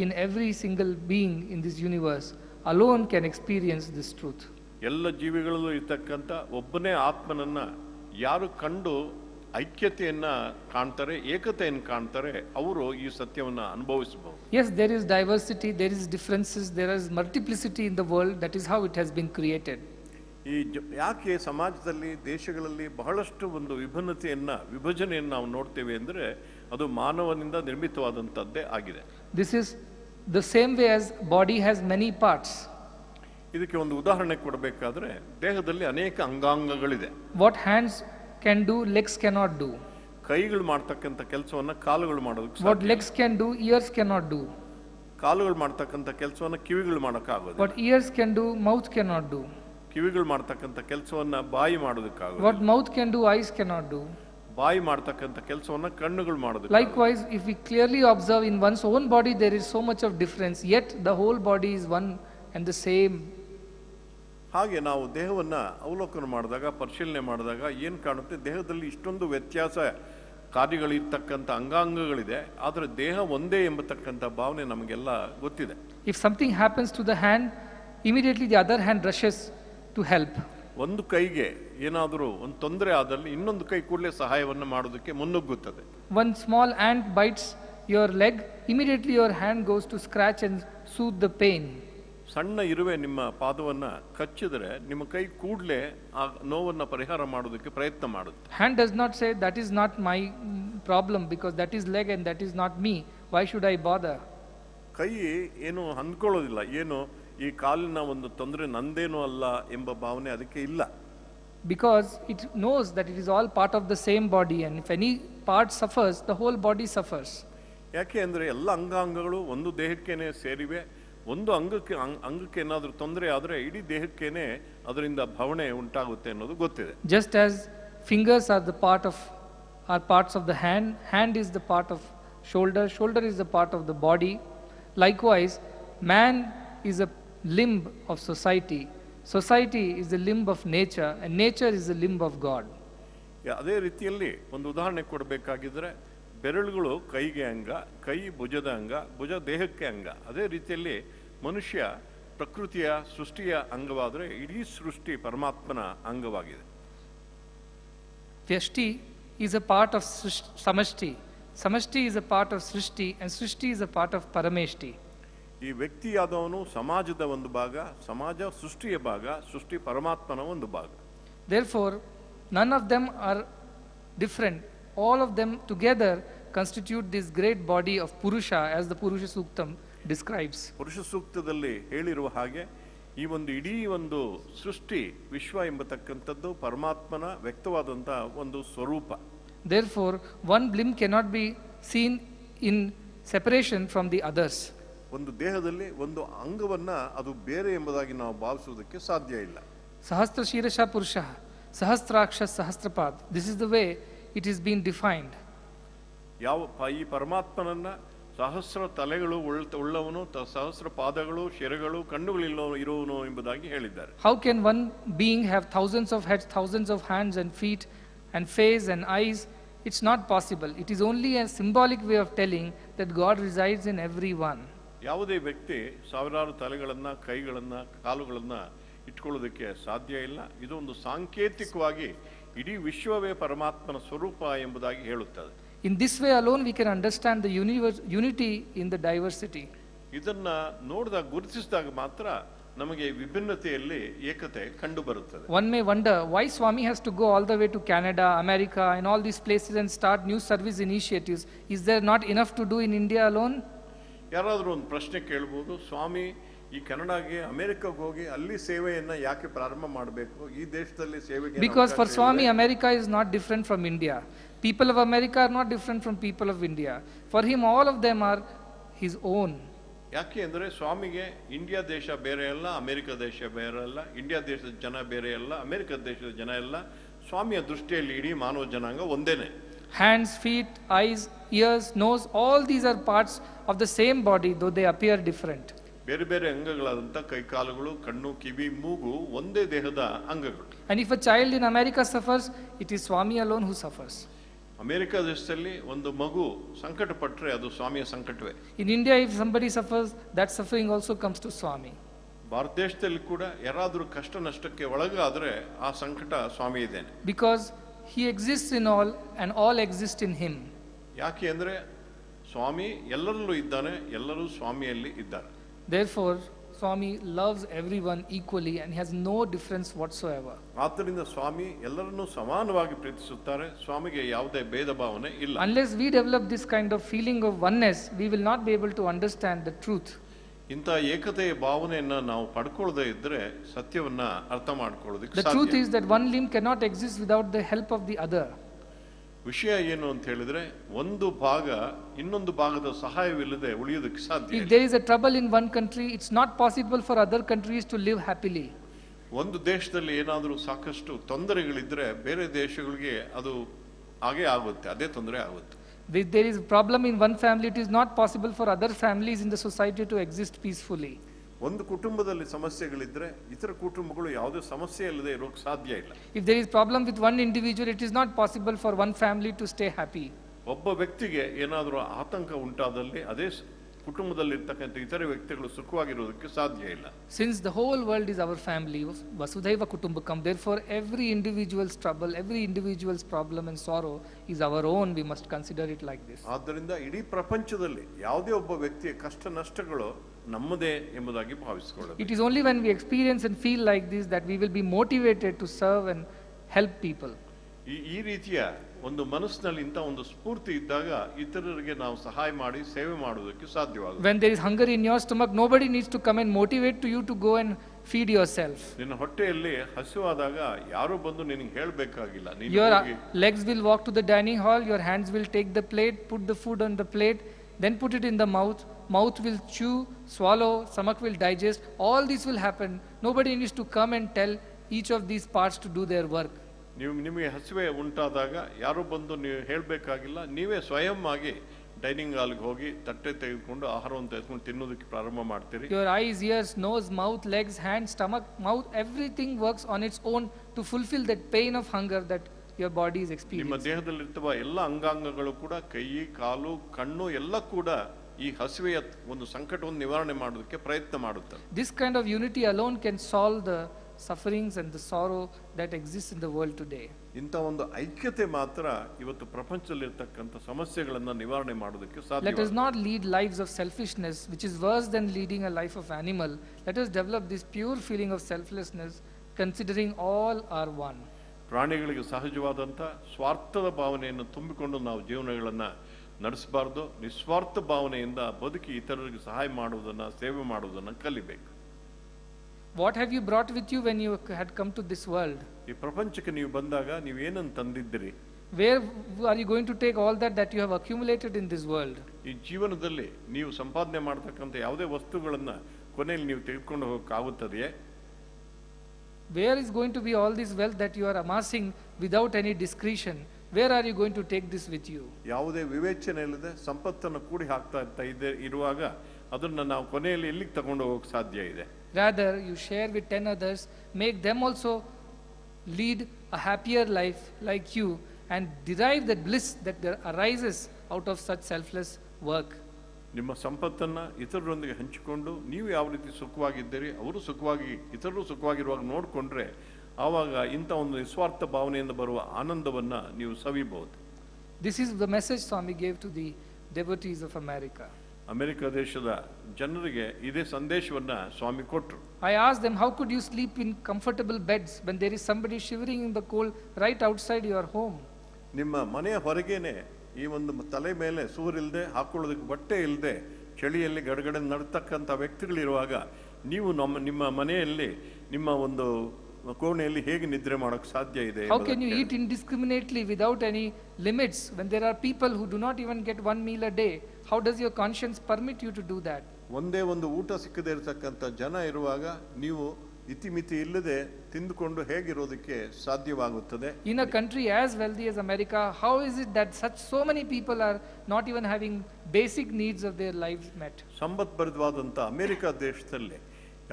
in every single being in this universe, alone can experience this truth. ಎಲ್ಲ ಜೀವಿಗಳಲ್ಲೂ ಇರ್ತಕ್ಕಂಥ ಒಬ್ಬನೇ ಆತ್ಮನನ್ನ ಯಾರು ಕಂಡು ಐಕ್ಯತೆಯನ್ನ ಕಾಣ್ತಾರೆ, ಏಕತೆಯನ್ನು ಕಾಣ್ತಾರೆ, ಅವರು ಈ ಸತ್ಯವನ್ನು ಅನುಭವಿಸಬಹುದು. Yes, there is diversity, there is differences, there is multiplicity in the world. That is how it has been created. ಈ ಯಾಕೆ ಸಮಾಜದಲ್ಲಿ ದೇಶಗಳಲ್ಲಿ ಬಹಳಷ್ಟು ಒಂದು ವಿಭಜನೆಯನ್ನು ನಾವು ನೋಡ್ತೇವೆ ಅಂದರೆ ಅದು ಮಾನವನಿಂದ ನಿರ್ಮಿತವಾದಂಥದ್ದೇ ಆಗಿದೆ. This is the same way as body has many parts. ಇದಕ್ಕೆ ಒಂದು ಉದಾಹರಣೆ ಕೊಡಬೇಕಾದ್ರೆ ದೇಹದಲ್ಲಿ ಅನೇಕ ಅಂಗಾಂಗಗಳಿದೆ. What hands can do, legs cannot do. ಕೈಗಳು ಮಾಡ್ತಕ್ಕಂಥ ಕೆಲಸವನ್ನ ಕಾಲುಗಳು ಮಾಡೋದಕ್ಕೆ What legs can do, ears cannot do. ಕಾಲುಗಳು ಮಾಡ್ತಕ್ಕಂಥ ಕೆಲಸವನ್ನ ಕಿವಿಗಳು ಮಾಡೋಕ್ಕಾಗೋದಿಲ್ಲ. What ears can do, mouth cannot do. ಕಿವಿಗಳು ಮಾಡ್ತಕ್ಕಂಥ ಕೆಲಸವನ್ನ ಬಾಯಿ ಮಾಡೋದಕ್ಕಾಗೋದಿಲ್ಲ. What mouth can do, eyes cannot do. ಬಾಯಿ ಮಾಡ್ತಕ್ಕಂಥ ಕೆಲಸವನ್ನ ಕಣ್ಣುಗಳು ಮಾಡೋದಕ್ಕೆ. Likewise, if we clearly observe in one's own body there is so much of difference, yet the whole body is one and the same. ಹಾಗೆ ನಾವು ದೇಹವನ್ನ ಅವಲೋಕನ ಮಾಡಿದಾಗ, ಪರಿಶೀಲನೆ ಮಾಡಿದಾಗ ಏನು ಕಾಣುತ್ತೆ, ದೇಹದಲ್ಲಿ ಇಷ್ಟೊಂದು ವ್ಯತ್ಯಾಸ ಕಾರ್ಯಗಳಿರ್ತಕ್ಕಂಥ ಅಂಗಾಂಗಗಳಿದೆ, ಆದರೆ ದೇಹ ಒಂದೇ ಎಂಬತಕ್ಕಂಥ ಭಾವನೆ ನಮಗೆಲ್ಲ ಗೊತ್ತಿದೆ. If something happens to the hand, immediately the other hand rushes to help. ಒಂದು ಕೈಗೆ ಏನಾದರೂ ಒಂದು ತೊಂದರೆ ಆದಲ್ಲಿ ಇನ್ನೊಂದು ಕೈ ಕೂಡಲೇ ಸಹಾಯವನ್ನು ಮಾಡೋದಕ್ಕೆ ಮುನ್ನುಗ್ಗುತ್ತದೆ. One small ant bites your leg, immediately your hand goes to scratch and soothe the pain. ಸಣ್ಣ ಇರುವೆ ನಿಮ್ಮ ಪಾದವನ್ನು ಕಚ್ಚಿದರೆ ನಿಮ್ಮ ಕೈ ಕೂಡಲೇ ಆ ನೋವನ್ನು ಪರಿಹಾರ ಮಾಡೋದಕ್ಕೆ ಪ್ರಯತ್ನ ಮಾಡುತ್ತೆ. Hand does not say that is not my problem because that is leg and that is not me. Why should I bother? ಕೈ ಏನು ಅಂದ್ಕೊಳ್ಳೋದಿಲ್ಲ, ಏನು ಈ ಕಾಲಿನ ಒಂದು ತೊಂದರೆ ನಂದೇನೂ ಅಲ್ಲ ಎಂಬ ಭಾವನೆ ಅದಕ್ಕೆ ಇಲ್ಲ. Because it knows that it is all part of the same body and if any part suffers, the whole body suffers. ಯಾಕೆ ಅಂದರೆ ಎಲ್ಲ ಅಂಗಾಂಗಗಳು ಒಂದು ದೇಹಕ್ಕೇನೆ ಸೇರಿವೆ. ಒಂದು ಅಂಗಕ್ಕೆ ಏನಾದರೂ ತೊಂದರೆ ಆದರೆ ಇಡೀ ದೇಹಕ್ಕೇನೆ ಅದರಿಂದ ಭಾವನೆ ಉಂಟಾಗುತ್ತೆ ಅನ್ನೋದು ಗೊತ್ತಿದೆ. Just as fingers are parts of the hand, hand is the part of shoulder, shoulder is the part of the body. Likewise, man is a limb of society. Society is the limb of nature and nature is the limb of God. ಅದೇ ರೀತಿಯಲ್ಲಿ ಒಂದು ಉದಾಹರಣೆ ಕೊಡಬೇಕಾಗಿದ್ರೆ ಬೆರಳುಗಳು ಕೈಗೆ ಅಂಗ, ಕೈ ಭುಜದ ಅಂಗ, ಭುಜ ದೇಹಕ್ಕೆ ಅಂಗ. ಅದೇ ರೀತಿಯಲ್ಲಿ ಮನುಷ್ಯ ಪ್ರಕೃತಿಯ ಸೃಷ್ಟಿಯ ಅಂಗವಾದರೆ ಇಡೀ ಸೃಷ್ಟಿ ಪರಮಾತ್ಮನ ಅಂಗವಾಗಿದೆ. Vyashti is a part of Samashti. Samashti is a part of Srishti and Srishti is a part of Parameshti. ಈ ವ್ಯಕ್ತಿಯಾದವನು ಸಮಾಜದ ಒಂದು ಭಾಗ, ಸಮಾಜ ಸೃಷ್ಟಿಯ ಭಾಗ, ಸೃಷ್ಟಿ ಪರಮಾತ್ಮನ ಒಂದು ಭಾಗ. Therefore, none of them are different. All of them together constitute this great body of Purusha as the Purusha Suktam describes. ಪುರುಷ ಸೂಕ್ತದಲ್ಲಿ ಹೇಳಿರುವ ಹಾಗೆ ಈ ಒಂದು ಇಡೀ ಒಂದು ಸೃಷ್ಟಿ ವಿಶ್ವ ಎಂಬತಕ್ಕಂಥದ್ದು ಪರಮಾತ್ಮನ ವ್ಯಕ್ತವಾದಂತಹ ಒಂದು ಸ್ವರೂಪ. Therefore, one limb cannot be seen in separation from the others. ಒಂದು ದೇಹದಲ್ಲಿ ಒಂದು ಅಂಗವನ್ನ ಅದು ಬೇರೆ ಎಂಬುದಾಗಿ ನಾವು ಭಾವಿಸುವುದಕ್ಕೆ ಸಾಧ್ಯ ಇಲ್ಲ. Sahasra Shirasha Purusha, Sahasraksha Sahasrapad. This is the way it is being defined. ಈ ಪರಮಾತ್ಮನನ್ನ ಸಹಸ್ರ ತಲೆಗಳು ಉಳ್ಳವನು, ಸಹಸ್ರ ಪಾದಗಳು, ಶಿರಗಳು, ಕಣ್ಣುಗಳಿರುವವನು ಎಂಬುದಾಗಿ ಹೇಳಿದ್ದಾರೆ. How can one being have thousands of heads, thousands of hands and feet and face and eyes? It's not possible. It is only a symbolic way of telling that God resides in everyone. ಯಾವುದೇ ವ್ಯಕ್ತಿ ಸಾವಿರಾರು ತಲೆಗಳನ್ನ, ಕೈಗಳನ್ನ, ಕಾಲುಗಳನ್ನ ಇಟ್ಕೊಳ್ಳೋದಕ್ಕೆ ಸಾಧ್ಯ ಇಲ್ಲ. ಇದು ಒಂದು ಸಾಂಕೇತಿಕವಾಗಿ ಇಡೀ ವಿಶ್ವವೇ ಪರಮಾತ್ಮನ ಸ್ವರೂಪ ಎಂಬುದಾಗಿ ಹೇಳುತ್ತದೆ. In this way alone we can understand the unity in the diversity. ಇದನ್ನ ನೋಡಿದಾಗ, ಗುರುತಿಸಿದಾಗ ಮಾತ್ರ ನಮಗೆ ವಿಭಿನ್ನತೆಯಲ್ಲಿ ಏಕತೆ ಕಂಡು ಬರುತ್ತದೆ. One may wonder why Swami has to go all the way to Canada, America and all these places and start new service initiatives. Is there not enough to do in India alone? ಯಾರಾದರೂ ಒಂದು ಪ್ರಶ್ನೆ ಕೇಳ್ಬೋದು, ಸ್ವಾಮಿ ಈ ಕೆನಡಾಗೆ, ಅಮೆರಿಕಾಗೆ ಹೋಗಿ ಅಲ್ಲಿ ಸೇವೆಯನ್ನ ಯಾಕೆ ಪ್ರಾರಂಭ ಮಾಡಬೇಕು? ಈ ದೇಶದಲ್ಲಿ ಸೇವೆಗೆ Because for Swami, America is not different from India. People of America are not different from people of India. For him, all of them are his own. ಯಾಕೆ ಅಂದರೆ ಸ್ವಾಮಿಗೆ ಇಂಡಿಯಾ ದೇಶ ಬೇರೆ ಅಲ್ಲ, ಅಮೆರಿಕ ದೇಶ ಬೇರೆ ಅಲ್ಲ, ಇಂಡಿಯಾ ದೇಶದ ಜನ ಬೇರೆ ಅಲ್ಲ, ಅಮೆರಿಕ ದೇಶದ ಜನ ಎಲ್ಲ. ಸ್ವಾಮಿಯ ದೃಷ್ಟಿಯಲ್ಲಿ ಇಡೀ ಮಾನವ ಜನಾಂಗ ಒಂದೇನೆ. Hands, feet, eyes, ears, nose, all these are parts of the same body, though they appear different. ಬೇರೆ ಬೇರೆ ಅಂಗಗಳಾದಂಥ ಕೈಕಾಲುಗಳು, ಕಣ್ಣು, ಕಿವಿ, ಮೂಗು ಒಂದೇ ದೇಹದ ಅಂಗಗಳು. And if a child in America suffers, it is Swami alone who suffers. America ದೇಶದಲ್ಲಿ ಒಂದು ಮಗು ಸಂಕಟ ಪಟ್ಟರೆ ಅದು ಸ್ವಾಮಿಯ ಸಂಕಟವೇ. In India, if somebody suffers, that suffering also comes to Swami. Bharat ದೇಶದಲ್ಲಿ ಕೂಡ ಯಾರಾದರೂ ಕಷ್ಟ ನಷ್ಟಕ್ಕೆ ಒಳಗಾದರೆ ಆ ಸಂಕಟ ಸ್ವಾಮಿ ಇದ್ದೇನೆ. Because he exists in all and all exist in him. ಯಾಕೆ ಅಂದರೆ ಸ್ವಾಮಿ ಎಲ್ಲರಲ್ಲೂ ಇದ್ದಾನೆ, ಎಲ್ಲರೂ ಸ್ವಾಮಿಯಲ್ಲಿ ಇದ್ದಾರೆ. Therefore, Swami loves everyone equally and has no difference whatsoever. ಆದ್ದರಿಂದ ಸ್ವಾಮಿ ಎಲ್ಲರನ್ನೂ ಸಮಾನವಾಗಿ ಪ್ರೀತಿಸುತ್ತಾರೆ. ಸ್ವಾಮಿಗೆ ಯಾವುದೇ ಭೇದ ಭಾವನೆ ಇಲ್ಲ. Unless we develop this kind of feeling of oneness, we will not be able to understand the truth. ಇಂಥ ಏಕತೆಯ ಭಾವನೆಯನ್ನ ನಾವು ಪಡ್ಕೊಳ್ಳದೆ ಇದ್ರೆ ಸತ್ಯವನ್ನ ಅರ್ಥ ಮಾಡ್ಕೊಳ್ಳೋದಕ್ಕೆ The truth ಸಾಧ್ಯ. is that one limb cannot exist without the help of the other. ವಿಷಯ ಏನು ಅಂತ ಹೇಳಿದ್ರೆ ಒಂದು ಭಾಗ ಇನ್ನೊಂದು ಭಾಗದ ಸಹಾಯವಿಲ್ಲದೆ ಉಳಿಯೋದಕ್ಕೆ ಸಾಧ್ಯ If ಇಲ್ಲ. there is a trouble in one country, it's not possible for other countries to live happily. ಒಂದು ದೇಶದಲ್ಲಿ ಏನಾದರೂ ಸಾಕಷ್ಟು ತೊಂದರೆಗಳಿದ್ರೆ ಬೇರೆ ದೇಶಗಳಿಗೆ ಅದು ಹಾಗೆ ಆಗುತ್ತೆ, ಅದೇ ತೊಂದರೆ ಆಗುತ್ತೆ. If there is a problem in one family, it is not possible for other families in the society to exist peacefully. ಒಂದು ಕುಟುಂಬದಲ್ಲಿ ಸಮಸ್ಯೆಗಳಿದ್ರೆ ಇತರ ಕುಟುಂಬಗಳು ಯಾವುದೇ ಸಮಸ್ಯೆ ಇಲ್ಲದೆ ಇರೋಕೆ ಸಾಧ್ಯ ಇಲ್ಲ. If there is problem with one individual, it is not possible for one family to stay happy. ಒಬ್ಬ ವ್ಯಕ್ತಿಗೆ ಏನಾದರೂ ಆತಂಕ ಉಂಟಾದಲ್ಲಿ ಅದೇ ಕುಟುಂಬದಲ್ಲಿರ್ತಕ್ಕಂಥ ಇತರೆ ವ್ಯಕ್ತಿಗಳು ಸುಖವಾಗಿರೋದಕ್ಕೆ ಸಾಧ್ಯ ಇಲ್ಲ. Since the whole world is our family, Vasudhaiva Kutumbakam, therefore every individual's trouble, every individual's problem and sorrow is our own. We must consider it like this. ಆದ್ದರಿಂದ ಇಡೀ ಪ್ರಪಂಚದಲ್ಲಿ ಯಾವುದೇ ಒಬ್ಬ ವ್ಯಕ್ತಿಯ ಕಷ್ಟ ನಷ್ಟಗಳು ನಮ್ಮದೇ ಎಂಬುದಾಗಿ ಭಾವಿಸಿಕೊಳ್ಳಬೇಕು. It is only when we experience and feel like this that we will be motivated to serve and help people. ಈ ರೀತಿಯ ಒಂದು ಮನಸ್ಸಿನಲ್ಲಿ ಇಂಥ ಒಂದು ಸ್ಫೂರ್ತಿ ಇದ್ದಾಗ ಇತರರಿಗೆ ನಾವು ಸಹಾಯ ಮಾಡಿ ಸೇವೆ ಮಾಡುವುದಕ್ಕೆ ಸಾಧ್ಯವಾಗುತ್ತೆ. When there is hunger in your stomach, nobody needs to come and motivate to you to go and feed yourself. ನಿನ್ನ ಹೊಟ್ಟೆಯಲ್ಲಿ ಹಸಿವಾದಾಗ ಯಾರು ಬಂದು ನಿನಗೆ ಹೇಳಬೇಕಾಗಿಲ್ಲ. Your legs will walk to the dining hall, your hands will take the plate, put the food on the plate, then put it in the mouth. Mouth will chew, swallow, stomach will digest. All this will happen. Nobody needs to come and tell each of these parts to do their work. ನಿಮಗೆ ಹಸಿವೆ ಉಂಟಾದಾಗ ಯಾರು ಬಂದು ನೀವು ಹೇಳಬೇಕಾಗಿಲ್ಲ. ನೀವೇ ಸ್ವಯಂ ಆಗಿ ಡೈನಿಂಗ್ ಹಾಲ್ಗೆ ಹೋಗಿ ತಟ್ಟೆ ತೆಗೆದುಕೊಂಡು ಆಹಾರವನ್ನು ತೆಗೆದುಕೊಂಡು ತಿನ್ನೋದಕ್ಕೆ ಪ್ರಾರಂಭ ಮಾಡ್ತೀರಿ. Your eyes, ears, nose, mouth, legs, hands, stomach, mouth, everything works on its own to fulfill that pain of hunger that your body is experiencing. ನಿಮ್ಮ ದೇಹದಲ್ಲಿರುವ ಎಲ್ಲ ಅಂಗಾಂಗಗಳು ಕೂಡ ಕೈ, ಕಾಲು, ಕಣ್ಣು ಎಲ್ಲ ಕೂಡ ಈ ಹಸಿವೆಯ ಒಂದು ಸಂಕಟವನ್ನು ನಿವಾರಣೆ ಮಾಡೋದಕ್ಕೆ ಪ್ರಯತ್ನ ಮಾಡುತ್ತದೆ. This kind of unity alone can solve the sufferings and the sorrow that exists in the world today. ಇಂಥ ಒಂದು ಐಕ್ಯತೆ ಮಾತ್ರ ಇವತ್ತು ಪ್ರಪಂಚದಲ್ಲಿರ್ತಕ್ಕಂಥ ಸಮಸ್ಯೆಗಳನ್ನು ನಿವಾರಣೆ ಮಾಡೋದಕ್ಕೆ ಸಾಧ್ಯ. Let us not lead lives of selfishness, which is worse than leading a life of animal. Let us develop this pure feeling of selflessness, considering all are one. ಪ್ರಾಣಿಗಳಿಗೆ ಸಹಜವಾದಂಥ ಸ್ವಾರ್ಥದ ಭಾವನೆಯನ್ನು ತುಂಬಿಕೊಂಡು ನಾವು ಜೀವನಗಳನ್ನು ನಡೆಸಬಾರ್ದು. ನಿಸ್ವಾರ್ಥ ಭಾವನೆಯಿಂದ ಬದುಕಿ ಇತರರಿಗೆ ಸಹಾಯ ಮಾಡುವುದನ್ನು, ಸೇವೆ ಮಾಡುವುದನ್ನು ಕಲಿಬೇಕು. What have you brought with you when you had come to this world? ಈ ಪ್ರಪಂಚಕ್ಕೆ ನೀವು ಬಂದಾಗ ನೀವು ಏನನ್ನು ತಂದಿದ್ದೀರಿ? Where are you going to take all that you have accumulated in this world? ಈ ಜೀವನದಲ್ಲಿ ನೀವು ಸಂಪಾದನೆ ಮಾಡತಕ್ಕಂಥ ಯಾವುದೇ ವಸ್ತುಗಳನ್ನು ಕೊನೆಯಲ್ಲಿ ನೀವು ತೆಗೆದುಕೊಂಡು ಹೋಗಕ್ಕಾಗುತ್ತದೆಯೇ? Where is going to be all this wealth that you are amassing without any discretion? Where are you going to take this with you? ಯಾವುದೇ ವಿವೇಚನೆ ಇಲ್ಲದೆ ಸಂಪತ್ತನ್ನು ಕೂಡಿ ಹಾಕ್ತಾ ಇರುವಾಗ ಅದನ್ನು ನಾವು ಕೊನೆಯಲ್ಲಿ ಎಲ್ಲಿಗೆ ತಗೊಂಡು ಹೋಗಕ್ಕೆ ಸಾಧ್ಯ ಇದೆ? Rather, you share with 10 others, make them also lead a happier life like you, and derive the bliss that there arises out of such selfless work. ನಿಮ್ಮ ಸಂಪತ್ತನ್ನು ಇತರರೊಂದಿಗೆ ಹಂಚಿಕೊಂಡು ನೀವು ಯಾವ ರೀತಿ ಸುಖವಾಗಿದ್ದೀರಿ, ಅವರು ಸುಖವಾಗಿ, ಇತರರು ಸುಖವಾಗಿರುವಾಗ ನೋಡಿಕೊಂಡ್ರೆ ಆವಾಗ ಇಂಥ ಒಂದು ನಿಸ್ವಾರ್ಥ ಭಾವನೆಯಿಂದ ಬರುವ ಆನಂದವನ್ನು ನೀವು ಸವಿಬಹುದು. This is the message Swami gave to the devotees of America. America ದೇಶದ ಜನರಿಗೆ ಇದೇ ಸಂದೇಶವನ್ನು ಸ್ವಾಮಿ ಕೊಟ್ಟರು. I asked them, how could you sleep in comfortable beds when there is somebody shivering in the cold right outside your home? ನಿಮ್ಮ ಮನೆಯ ಹೊರಗೇನೆ ಈ ಒಂದು ತಲೆ ಮೇಲೆ ಸೂರಿಲ್ಲದೆ ಹಾಕೊಳ್ಳೋದಕ್ಕೆ ಬಟ್ಟೆ ಇಲ್ಲದೆ ಚಳಿಯಲ್ಲಿ ಗಡಗಡೆ ನಡ್ತಕ್ಕಂಥ ವ್ಯಕ್ತಿಗಳಿರುವಾಗ ನೀವು ನಿಮ್ಮ ಮನೆಯಲ್ಲಿ ನಿಮ್ಮ ಒಂದು ಕೋಣೆಯಲ್ಲಿ ಹೇಗೆ ನಿದ್ರೆ ಮಾಡೋಕ್ಕೆ ಸಾಧ್ಯ ಇದೆ? How can you eat indiscriminately without any limits when there are people who do not even get one meal a day? How does your conscience permit you to do that? ಒಂದೇ ಒಂದು ಊಟ ಸಿಕ್ಕದೇ ಇರತಕ್ಕಂಥ ಜನ ಇರುವಾಗ ನೀವು ಇತಿಮಿತಿ ಇಲ್ಲದೆ ತಿಂದುಕೊಂಡು ಹೇಗಿರೋದಕ್ಕೆ ಸಾಧ್ಯವಾಗುತ್ತದೆ? In a country as wealthy as America, how is it that so many people are not even having basic needs of their lives met? ಸಂಪದ್ಭರಿತವಾದಂಥ ಅಮೆರಿಕ ದೇಶದಲ್ಲಿ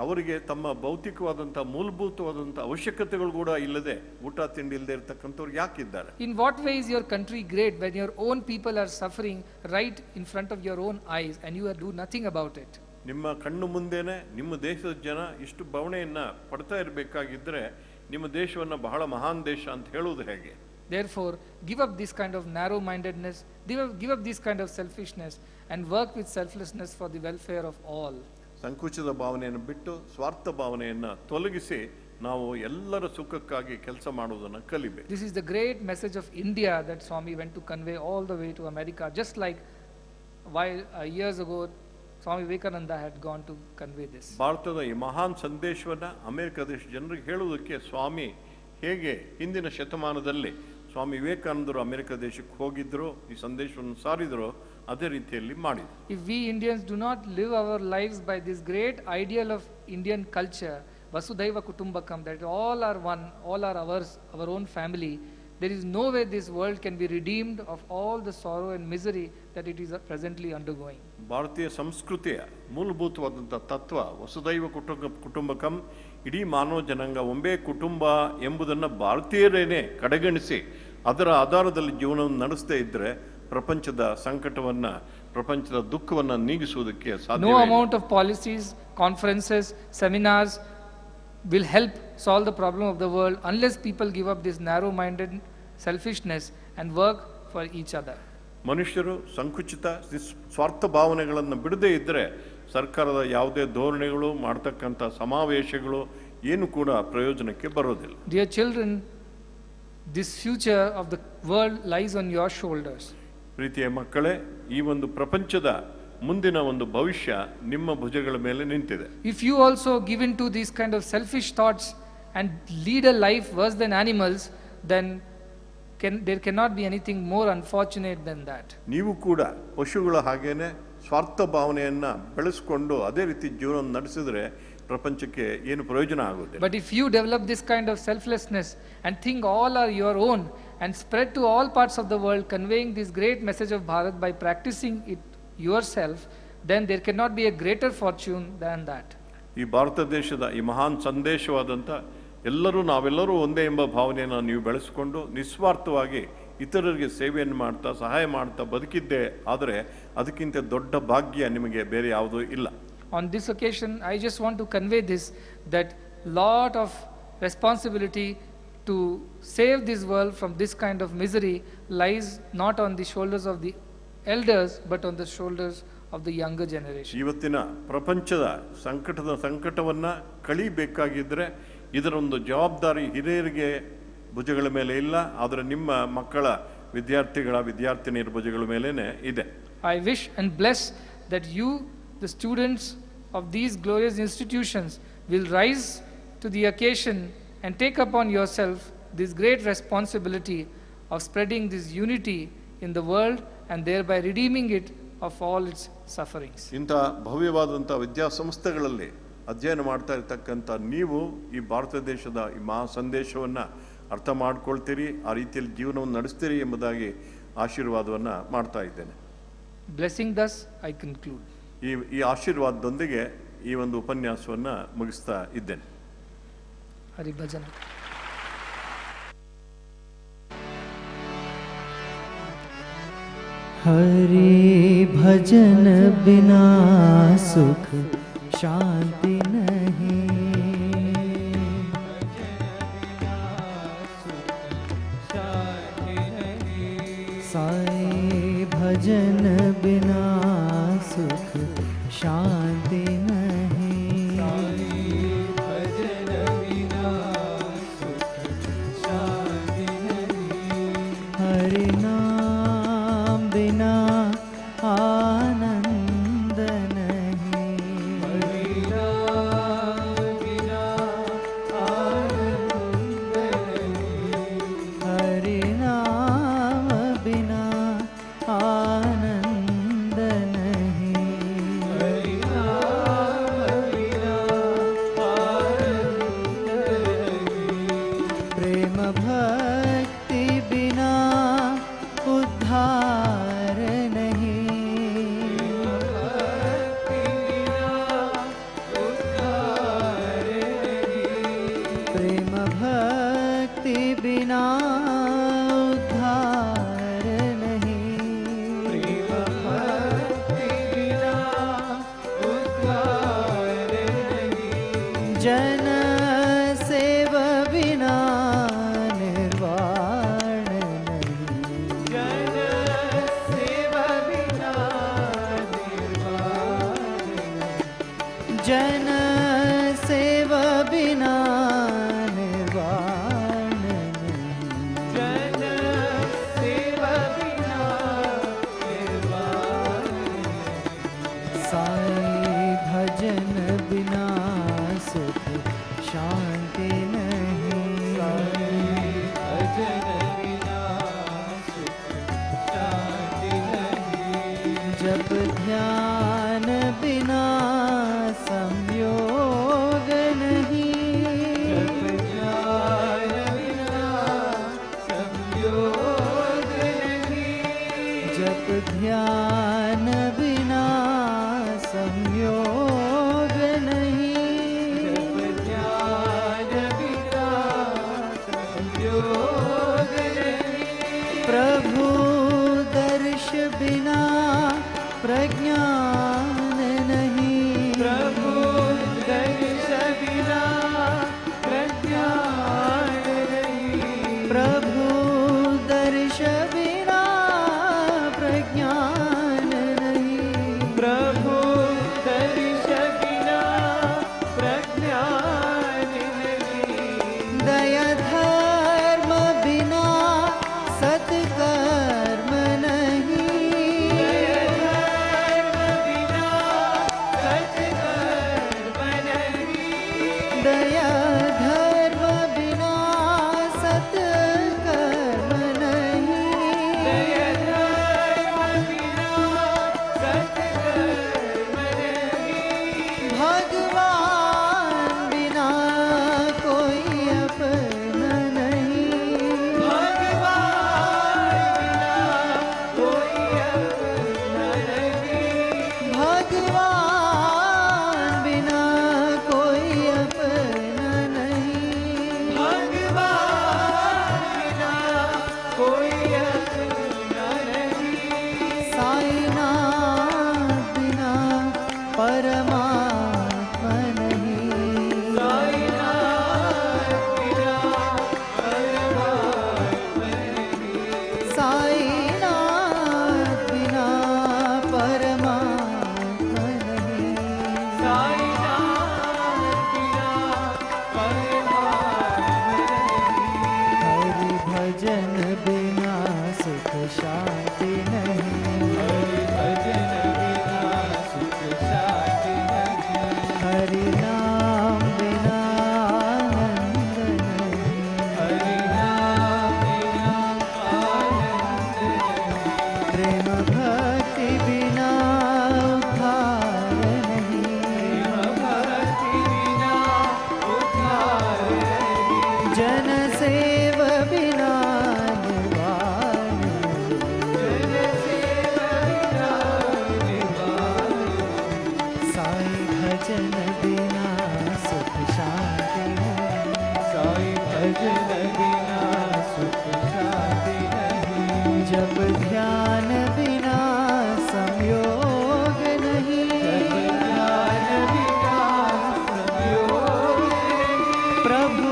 ಅವರಿಗೆ ತಮ್ಮ ಭೌತಿಕವಾದಂಥ ಮೂಲಭೂತವಾದಂಥ ಅವಶ್ಯಕತೆಗಳು ಕೂಡ ಇಲ್ಲದೆ ಊಟ ತಿಂಡಿ ಇಲ್ಲದೆ ಇರತಕ್ಕಂಥವ್ರು ಯಾಕಿದ್ದಾರೆ? In what way is your country great when your own people are suffering right in front of your own eyes and you do nothing about it? ನಿಮ್ಮ ಕಣ್ಣು ಮುಂದೆನೆ ನಿಮ್ಮ ದೇಶದ ಜನ ಇಷ್ಟು ಬವಣೆಯನ್ನ ಪಡ್ತಾ ಇರಬೇಕಾಗಿದ್ದರೆ ನಿಮ್ಮ ದೇಶವನ್ನು ಬಹಳ ಮಹಾನ್ ದೇಶ ಅಂತ ಹೇಳುವುದು ಹೇಗೆ? Therefore, give up this kind of narrow-mindedness, give up this kind of selfishness and work with selflessness for the welfare of all. ಸಂಕುಚಿತ ಭಾವನೆಯನ್ನು ಬಿಟ್ಟು ಸ್ವಾರ್ಥ ಭಾವನೆಯನ್ನು ತೊಲಗಿಸಿ ನಾವು ಎಲ್ಲರ ಸುಖಕ್ಕಾಗಿ ಕೆಲಸ ಮಾಡುವುದನ್ನು ಕಲಿಬೇಕು. This is the great message of India that Swami went to convey all the way to America, just like while years ago Swami Vivekananda had gone to convey this. ಭಾರತದ ಈ ಮಹಾನ್ ಸಂದೇಶವನ್ನು ಅಮೆರಿಕ ದೇಶ ಜನರಿಗೆ ಹೇಳುವುದಕ್ಕೆ ಸ್ವಾಮಿ ಹೇಗೆ ಹಿಂದಿನ ಶತಮಾನದಲ್ಲಿ ಸ್ವಾಮಿ ವಿವೇಕಾನಂದರು ಅಮೆರಿಕ ದೇಶಕ್ಕೆ ಹೋಗಿದ್ರು, ಈ ಸಂದೇಶವನ್ನು ಸಾರಿದ್ರು, ಅದೇ ರೀತಿಯಲ್ಲಿ ಮಾಡಿದ್ರು. If we Indians do not live our lives by this great ideal of Indian culture, Vasudhaiva Kutumbakam, that all are one, all are ours, our own family, there is no way this world can be redeemed of all the sorrow and misery that it is presently undergoing. ಭಾರತೀಯ ಸಂಸ್ಕೃತಿಯ ಮೂಲಭೂತವಾದಂಥ ತತ್ವ ವಸುದೈವ ಕುಟುಂಬಕಂ, ಇಡೀ ಮಾನವ ಜನಾಂಗ ಒಂದೇ ಕುಟುಂಬ ಎಂಬುದನ್ನು ಭಾರತೀಯರೇನೇ ಕಡೆಗಣಿಸಿ ಅದರ ಆಧಾರದಲ್ಲಿ ಜೀವನವನ್ನು ನಡೆಸದೇ ಇದ್ದರೆ ಪ್ರಪಂಚದ ಸಂಕಟವನ್ನು ಪ್ರಪಂಚದ ದುಃಖವನ್ನು ನೀಗಿಸುವುದಕ್ಕೆ No ಸಾಧ್ಯವಿಲ್ಲ. amount of policies, conferences, seminars will help solve the problem of the world unless people give up this narrow-minded selfishness and work for each other. ಮನುಷ್ಯರು ಸಂಕುಚಿತ ಸ್ವಾರ್ಥ ಭಾವನೆಗಳನ್ನು ಬಿಡದೇ ಇದ್ದರೆ ಸರ್ಕಾರದ ಯಾವುದೇ ಧೋರಣೆಗಳು ಮಾಡ್ತಕ್ಕಂಥ ಸಮಾವೇಶಗಳು ಏನು ಕೂಡ ಪ್ರಯೋಜನಕ್ಕೆ ಬರೋದಿಲ್ಲ. Dear children, this future of the world lies on your shoulders. ಪ್ರೀತಿಯ ಮಕ್ಕಳೇ, ಈ ಒಂದು ಪ್ರಪಂಚದ ಮುಂದಿನ ಒಂದು ಭವಿಷ್ಯ ನಿಮ್ಮ ಭುಜಗಳ ಮೇಲೆ ನಿಂತಿದೆ. If you also give in to these kind of selfish thoughts and lead a life worse than animals, then there cannot be anything more unfortunate than that. ನೀವು ಕೂಡ ಪಶುಗಳ ಹಾಗೇನೆ ಸ್ವಾರ್ಥ ಭಾವನೆಯನ್ನ ಬೆಳೆಸಿಕೊಂಡು ಅದೇ ರೀತಿ ಜೀವನ ನಡೆಸಿದ್ರೆ ಪ್ರಪಂಚಕ್ಕೆ ಏನು ಪ್ರಯೋಜನ ಆಗುತ್ತೆ. But if you develop this kind of selflessness and think all are your own and spread to all parts of the world, conveying this great message of Bharat by practicing it yourself, then there cannot be a greater fortune than that. ಈ ಭಾರತ ದೇಶದ ಈ ಮಹಾನ್ ಸಂದೇಶವಾದಂಥ ನಾವೆಲ್ಲರೂ ಒಂದೇ ಎಂಬ ಭಾವನೆಯನ್ನು ನೀವು ಬೆಳೆಸಿಕೊಂಡು ನಿಸ್ವಾರ್ಥವಾಗಿ ಇತರರಿಗೆ ಸೇವೆಯನ್ನು ಮಾಡ್ತಾ ಸಹಾಯ ಮಾಡ್ತಾ ಬದುಕಿದ್ದೆ ಆದರೆ ಅದಕ್ಕಿಂತ ದೊಡ್ಡ ಭಾಗ್ಯ ನಿಮಗೆ ಬೇರೆ ಯಾವುದೂ ಇಲ್ಲ. On this occasion, I just want to convey this, that lot of responsibility to save this world from this kind of misery lies not on the shoulders of the elders, but on the shoulders of the younger generation. ಇವತ್ತಿನ ಪ್ರಪಂಚದ ಸಂಕಟವನ್ನು ಕಳಿಬೇಕಾಗಿದ್ದರೆ ಇದರೊಂದು ಜವಾಬ್ದಾರಿ ಹಿರಿಯರಿಗೆ ಭುಜಗಳ ಮೇಲೆ ಇಲ್ಲ, ಆದರೆ ನಿಮ್ಮ ಮಕ್ಕಳ ವಿದ್ಯಾರ್ಥಿನಿಯರ ಭುಜಗಳ ಮೇಲೇನೆ ಇದೆ. I wish and bless that you, the students of these glorious institutions, will rise to the occasion and take upon yourself this great responsibility of spreading this unity in the world and thereby redeeming it of all its sufferings. ಇಂಥ ಭವ್ಯವಾದಂಥ ವಿದ್ಯಾಸಂಸ್ಥೆಗಳಲ್ಲಿ ಅಧ್ಯಯನ ಮಾಡ್ತಾ ಇರ್ತಕ್ಕಂಥ ನೀವು ಈ ಭಾರತ ದೇಶದ ಈ ಮಹಾ ಸಂದೇಶವನ್ನು ಅರ್ಥ ಮಾಡ್ಕೊಳ್ತೀರಿ, ಆ ರೀತಿಯಲ್ಲಿ ಜೀವನವನ್ನು ನಡೆಸ್ತೀರಿ ಎಂಬುದಾಗಿ ಆಶೀರ್ವಾದವನ್ನು ಮಾಡ್ತಾ ಇದ್ದೇನೆ. Blessing thus, I conclude. ಈ ಆಶೀರ್ವಾದದೊಂದಿಗೆ ಈ ಒಂದು ಉಪನ್ಯಾಸವನ್ನು ಮುಗಿಸ್ತಾ ಇದ್ದೇನೆ. Hari Bhajan. हरि भजन बिना सुख शांति नहीं, साईं भजन बिना सुख शांति नहीं, भजन बिना सुख शांति नहीं, हरि नाम बिना आनंद नहीं, हरि नाम बिना आनंद नहीं, हरि नाम बिना आनंद नहीं, हरि नाम बिना आनंद नहीं, प्रेम भक्ति बिना उद्धार नहीं, प्रेम भक्ति बिना उद्धार नहीं, प्रेम भक्ति बिना उद्धार नहीं, जन सेव बिना निर्वाण नहीं, जन सेव बिना निर्वाण नहीं, जन सेव बिना निर्वाण नहीं, जन सेव बिना निर्वाण नहीं, साईं भजन बिना सुख शांति नहीं, सेव बिना निवान, जन सेव बिना निवान, साई भजन बिना सुख शांति नहीं, साई भजन बिना सुख शांति नहीं, जब ध्यान बिना संयोग नहीं, जब ध्यान बिना संयोग नहीं, प्रभु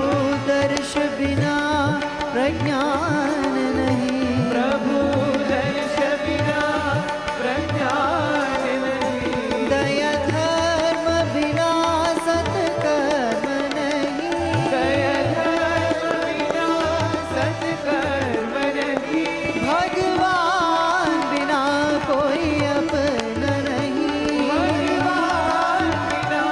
दर्श बिना प्रज्ञान नहीं, प्रभु दर्श बिना प्रज्ञान नहीं, दया धर्म बिना सत्कर्म नहीं, दया धर्म बिना सत्कर्म नहीं, भगवान बिना कोई अपना नहीं, भगवान बिना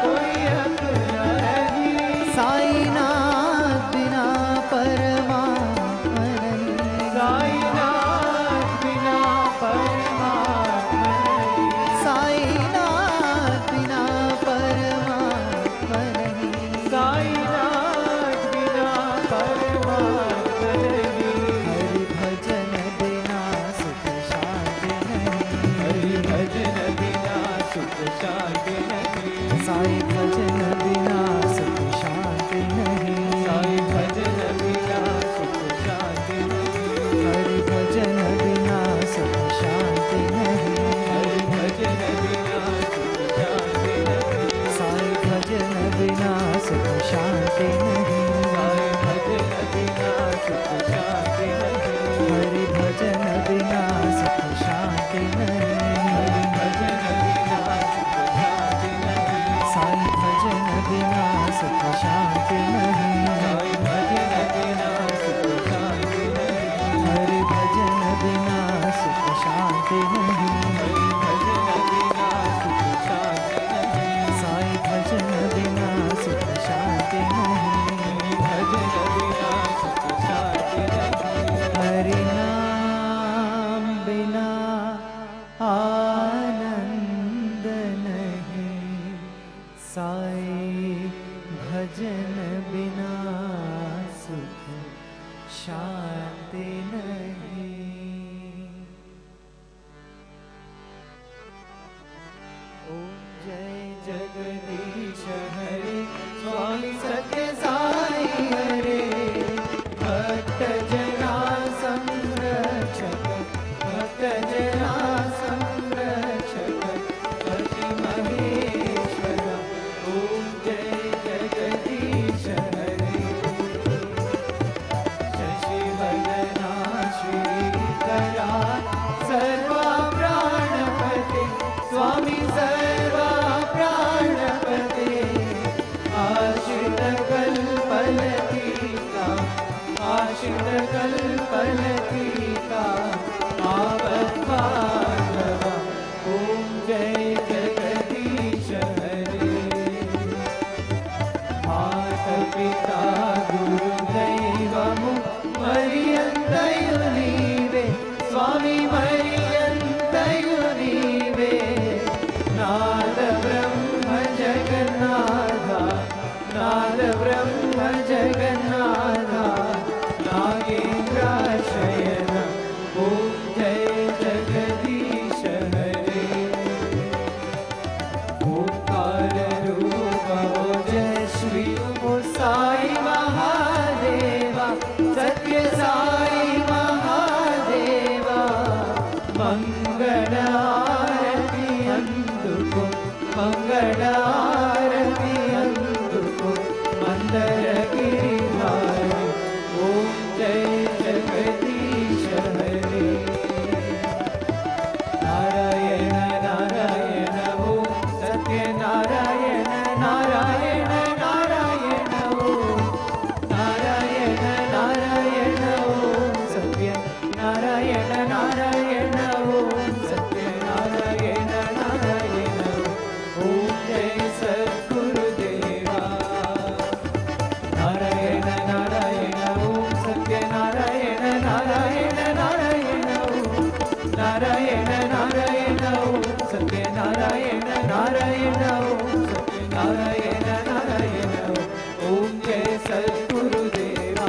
कोई अपना नहीं, साईनाथ बिना परमात्मा नहीं, साईनाथ बिना परमात्मा नहीं, साईनाथ बिना परमात्मा नहीं, साईनाथ बिना परमात्मा नहीं, हरि भजन बिना सुख शांति नहीं, हरि भजन बिना सुख शांति नहीं, साई भजन बिना सुख शांति नहीं, साई भजन बिना सुख शांति नहीं, हरि भजन बिना सुख शांति नहीं, हरि भजन बिना सुख शांति नहीं, साई भजन बिना सुख शांति नहीं, साई भजन बिना सुख शांति नहीं, हरि भजन बिना सुख शांति नहीं, हरि भजन बिना सुख शांति नहीं, साई भजन बिना सुख शांति नहीं, साई भजन बिना सुख शांति नहीं, हरि भजन बिना सुख शांति नहीं, हरि भजन बिना सुख शांति नहीं, साई भजन बिना सुख शांति नहीं, हरि भजन बिना सुख शांति नहीं, हरि नाम बिना आनंद नहीं, साई भजन बिना सुख शांति नहीं। ओम जय जगदीश हरे, स्वामी सत्य साई हरे, भक्त जना संरक्षक, भक्त जना संरक्षक, पति महेश्वर। ओम जय जगदीश हरे, शशिवदना श्रीकरा, सर्वा प्राणपते, स्वामी सर्वा प्राणपते, आश्रित कल्पलतिका, आश्रित कल्पलतिका, आपद्बांधवा। ओम जय जगदीश हरे, माता पिता गुरुदैवमु मरियन्तयु नीवे, स्वामी मरियन्तयु नीवे, नाद ब्रह्म जगन्नाथा, नाद ब्रह्म जगन्नाथा, नागेन्द्राशयन। ओम जय जगदीश हरे, ओंकार रूप जय श्री ओ साई महादेवा, सत्य साई महादेवा, मंगल आरती अंदुको, मंगल आरती अंदुको, मंदर गिरिधारी। ओम जय जगदीश हरे, नारायण नारायण ओम, सत्य नारायण नारायण नारायण ओम, नारायण नारायण ओम, सत्य नारायण नारायण ओम, सत्य नारायण नारायण ओम। जय सद्गुरुदेवा, नारायण नारायण ओम, सत्य नारायण नारायण नारायण ओम, नारायण नारायण ओम, सत्य नारायण नारायण ओम, सत्य नारायण नारायण ओम। जय सद्गुरुदेवा।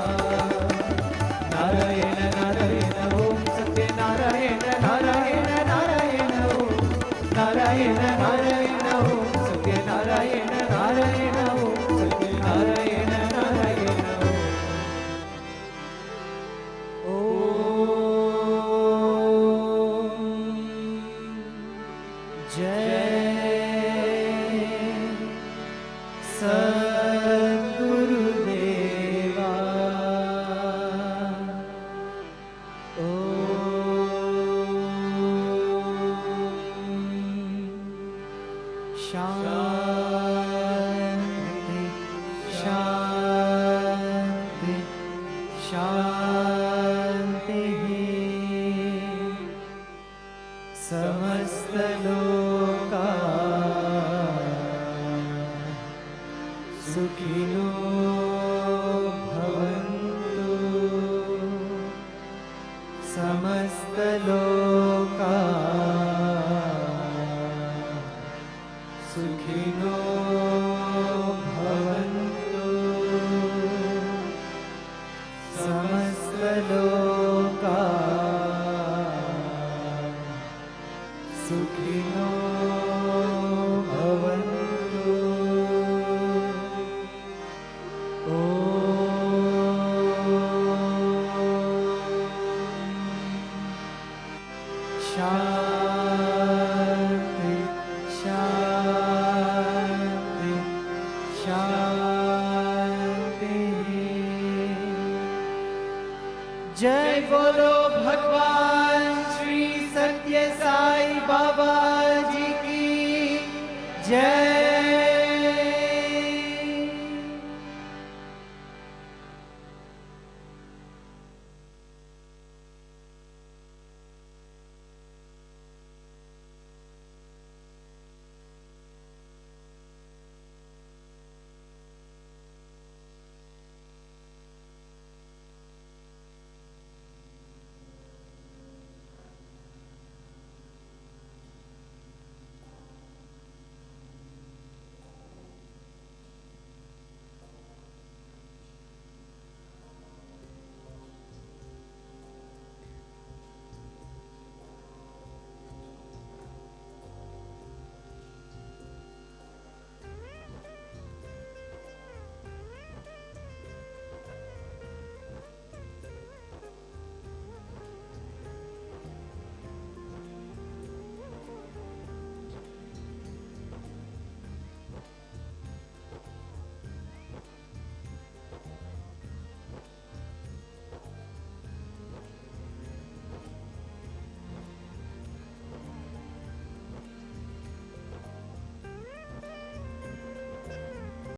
जय बोलो भगवान श्री सत्य साई बाबा जी की जय।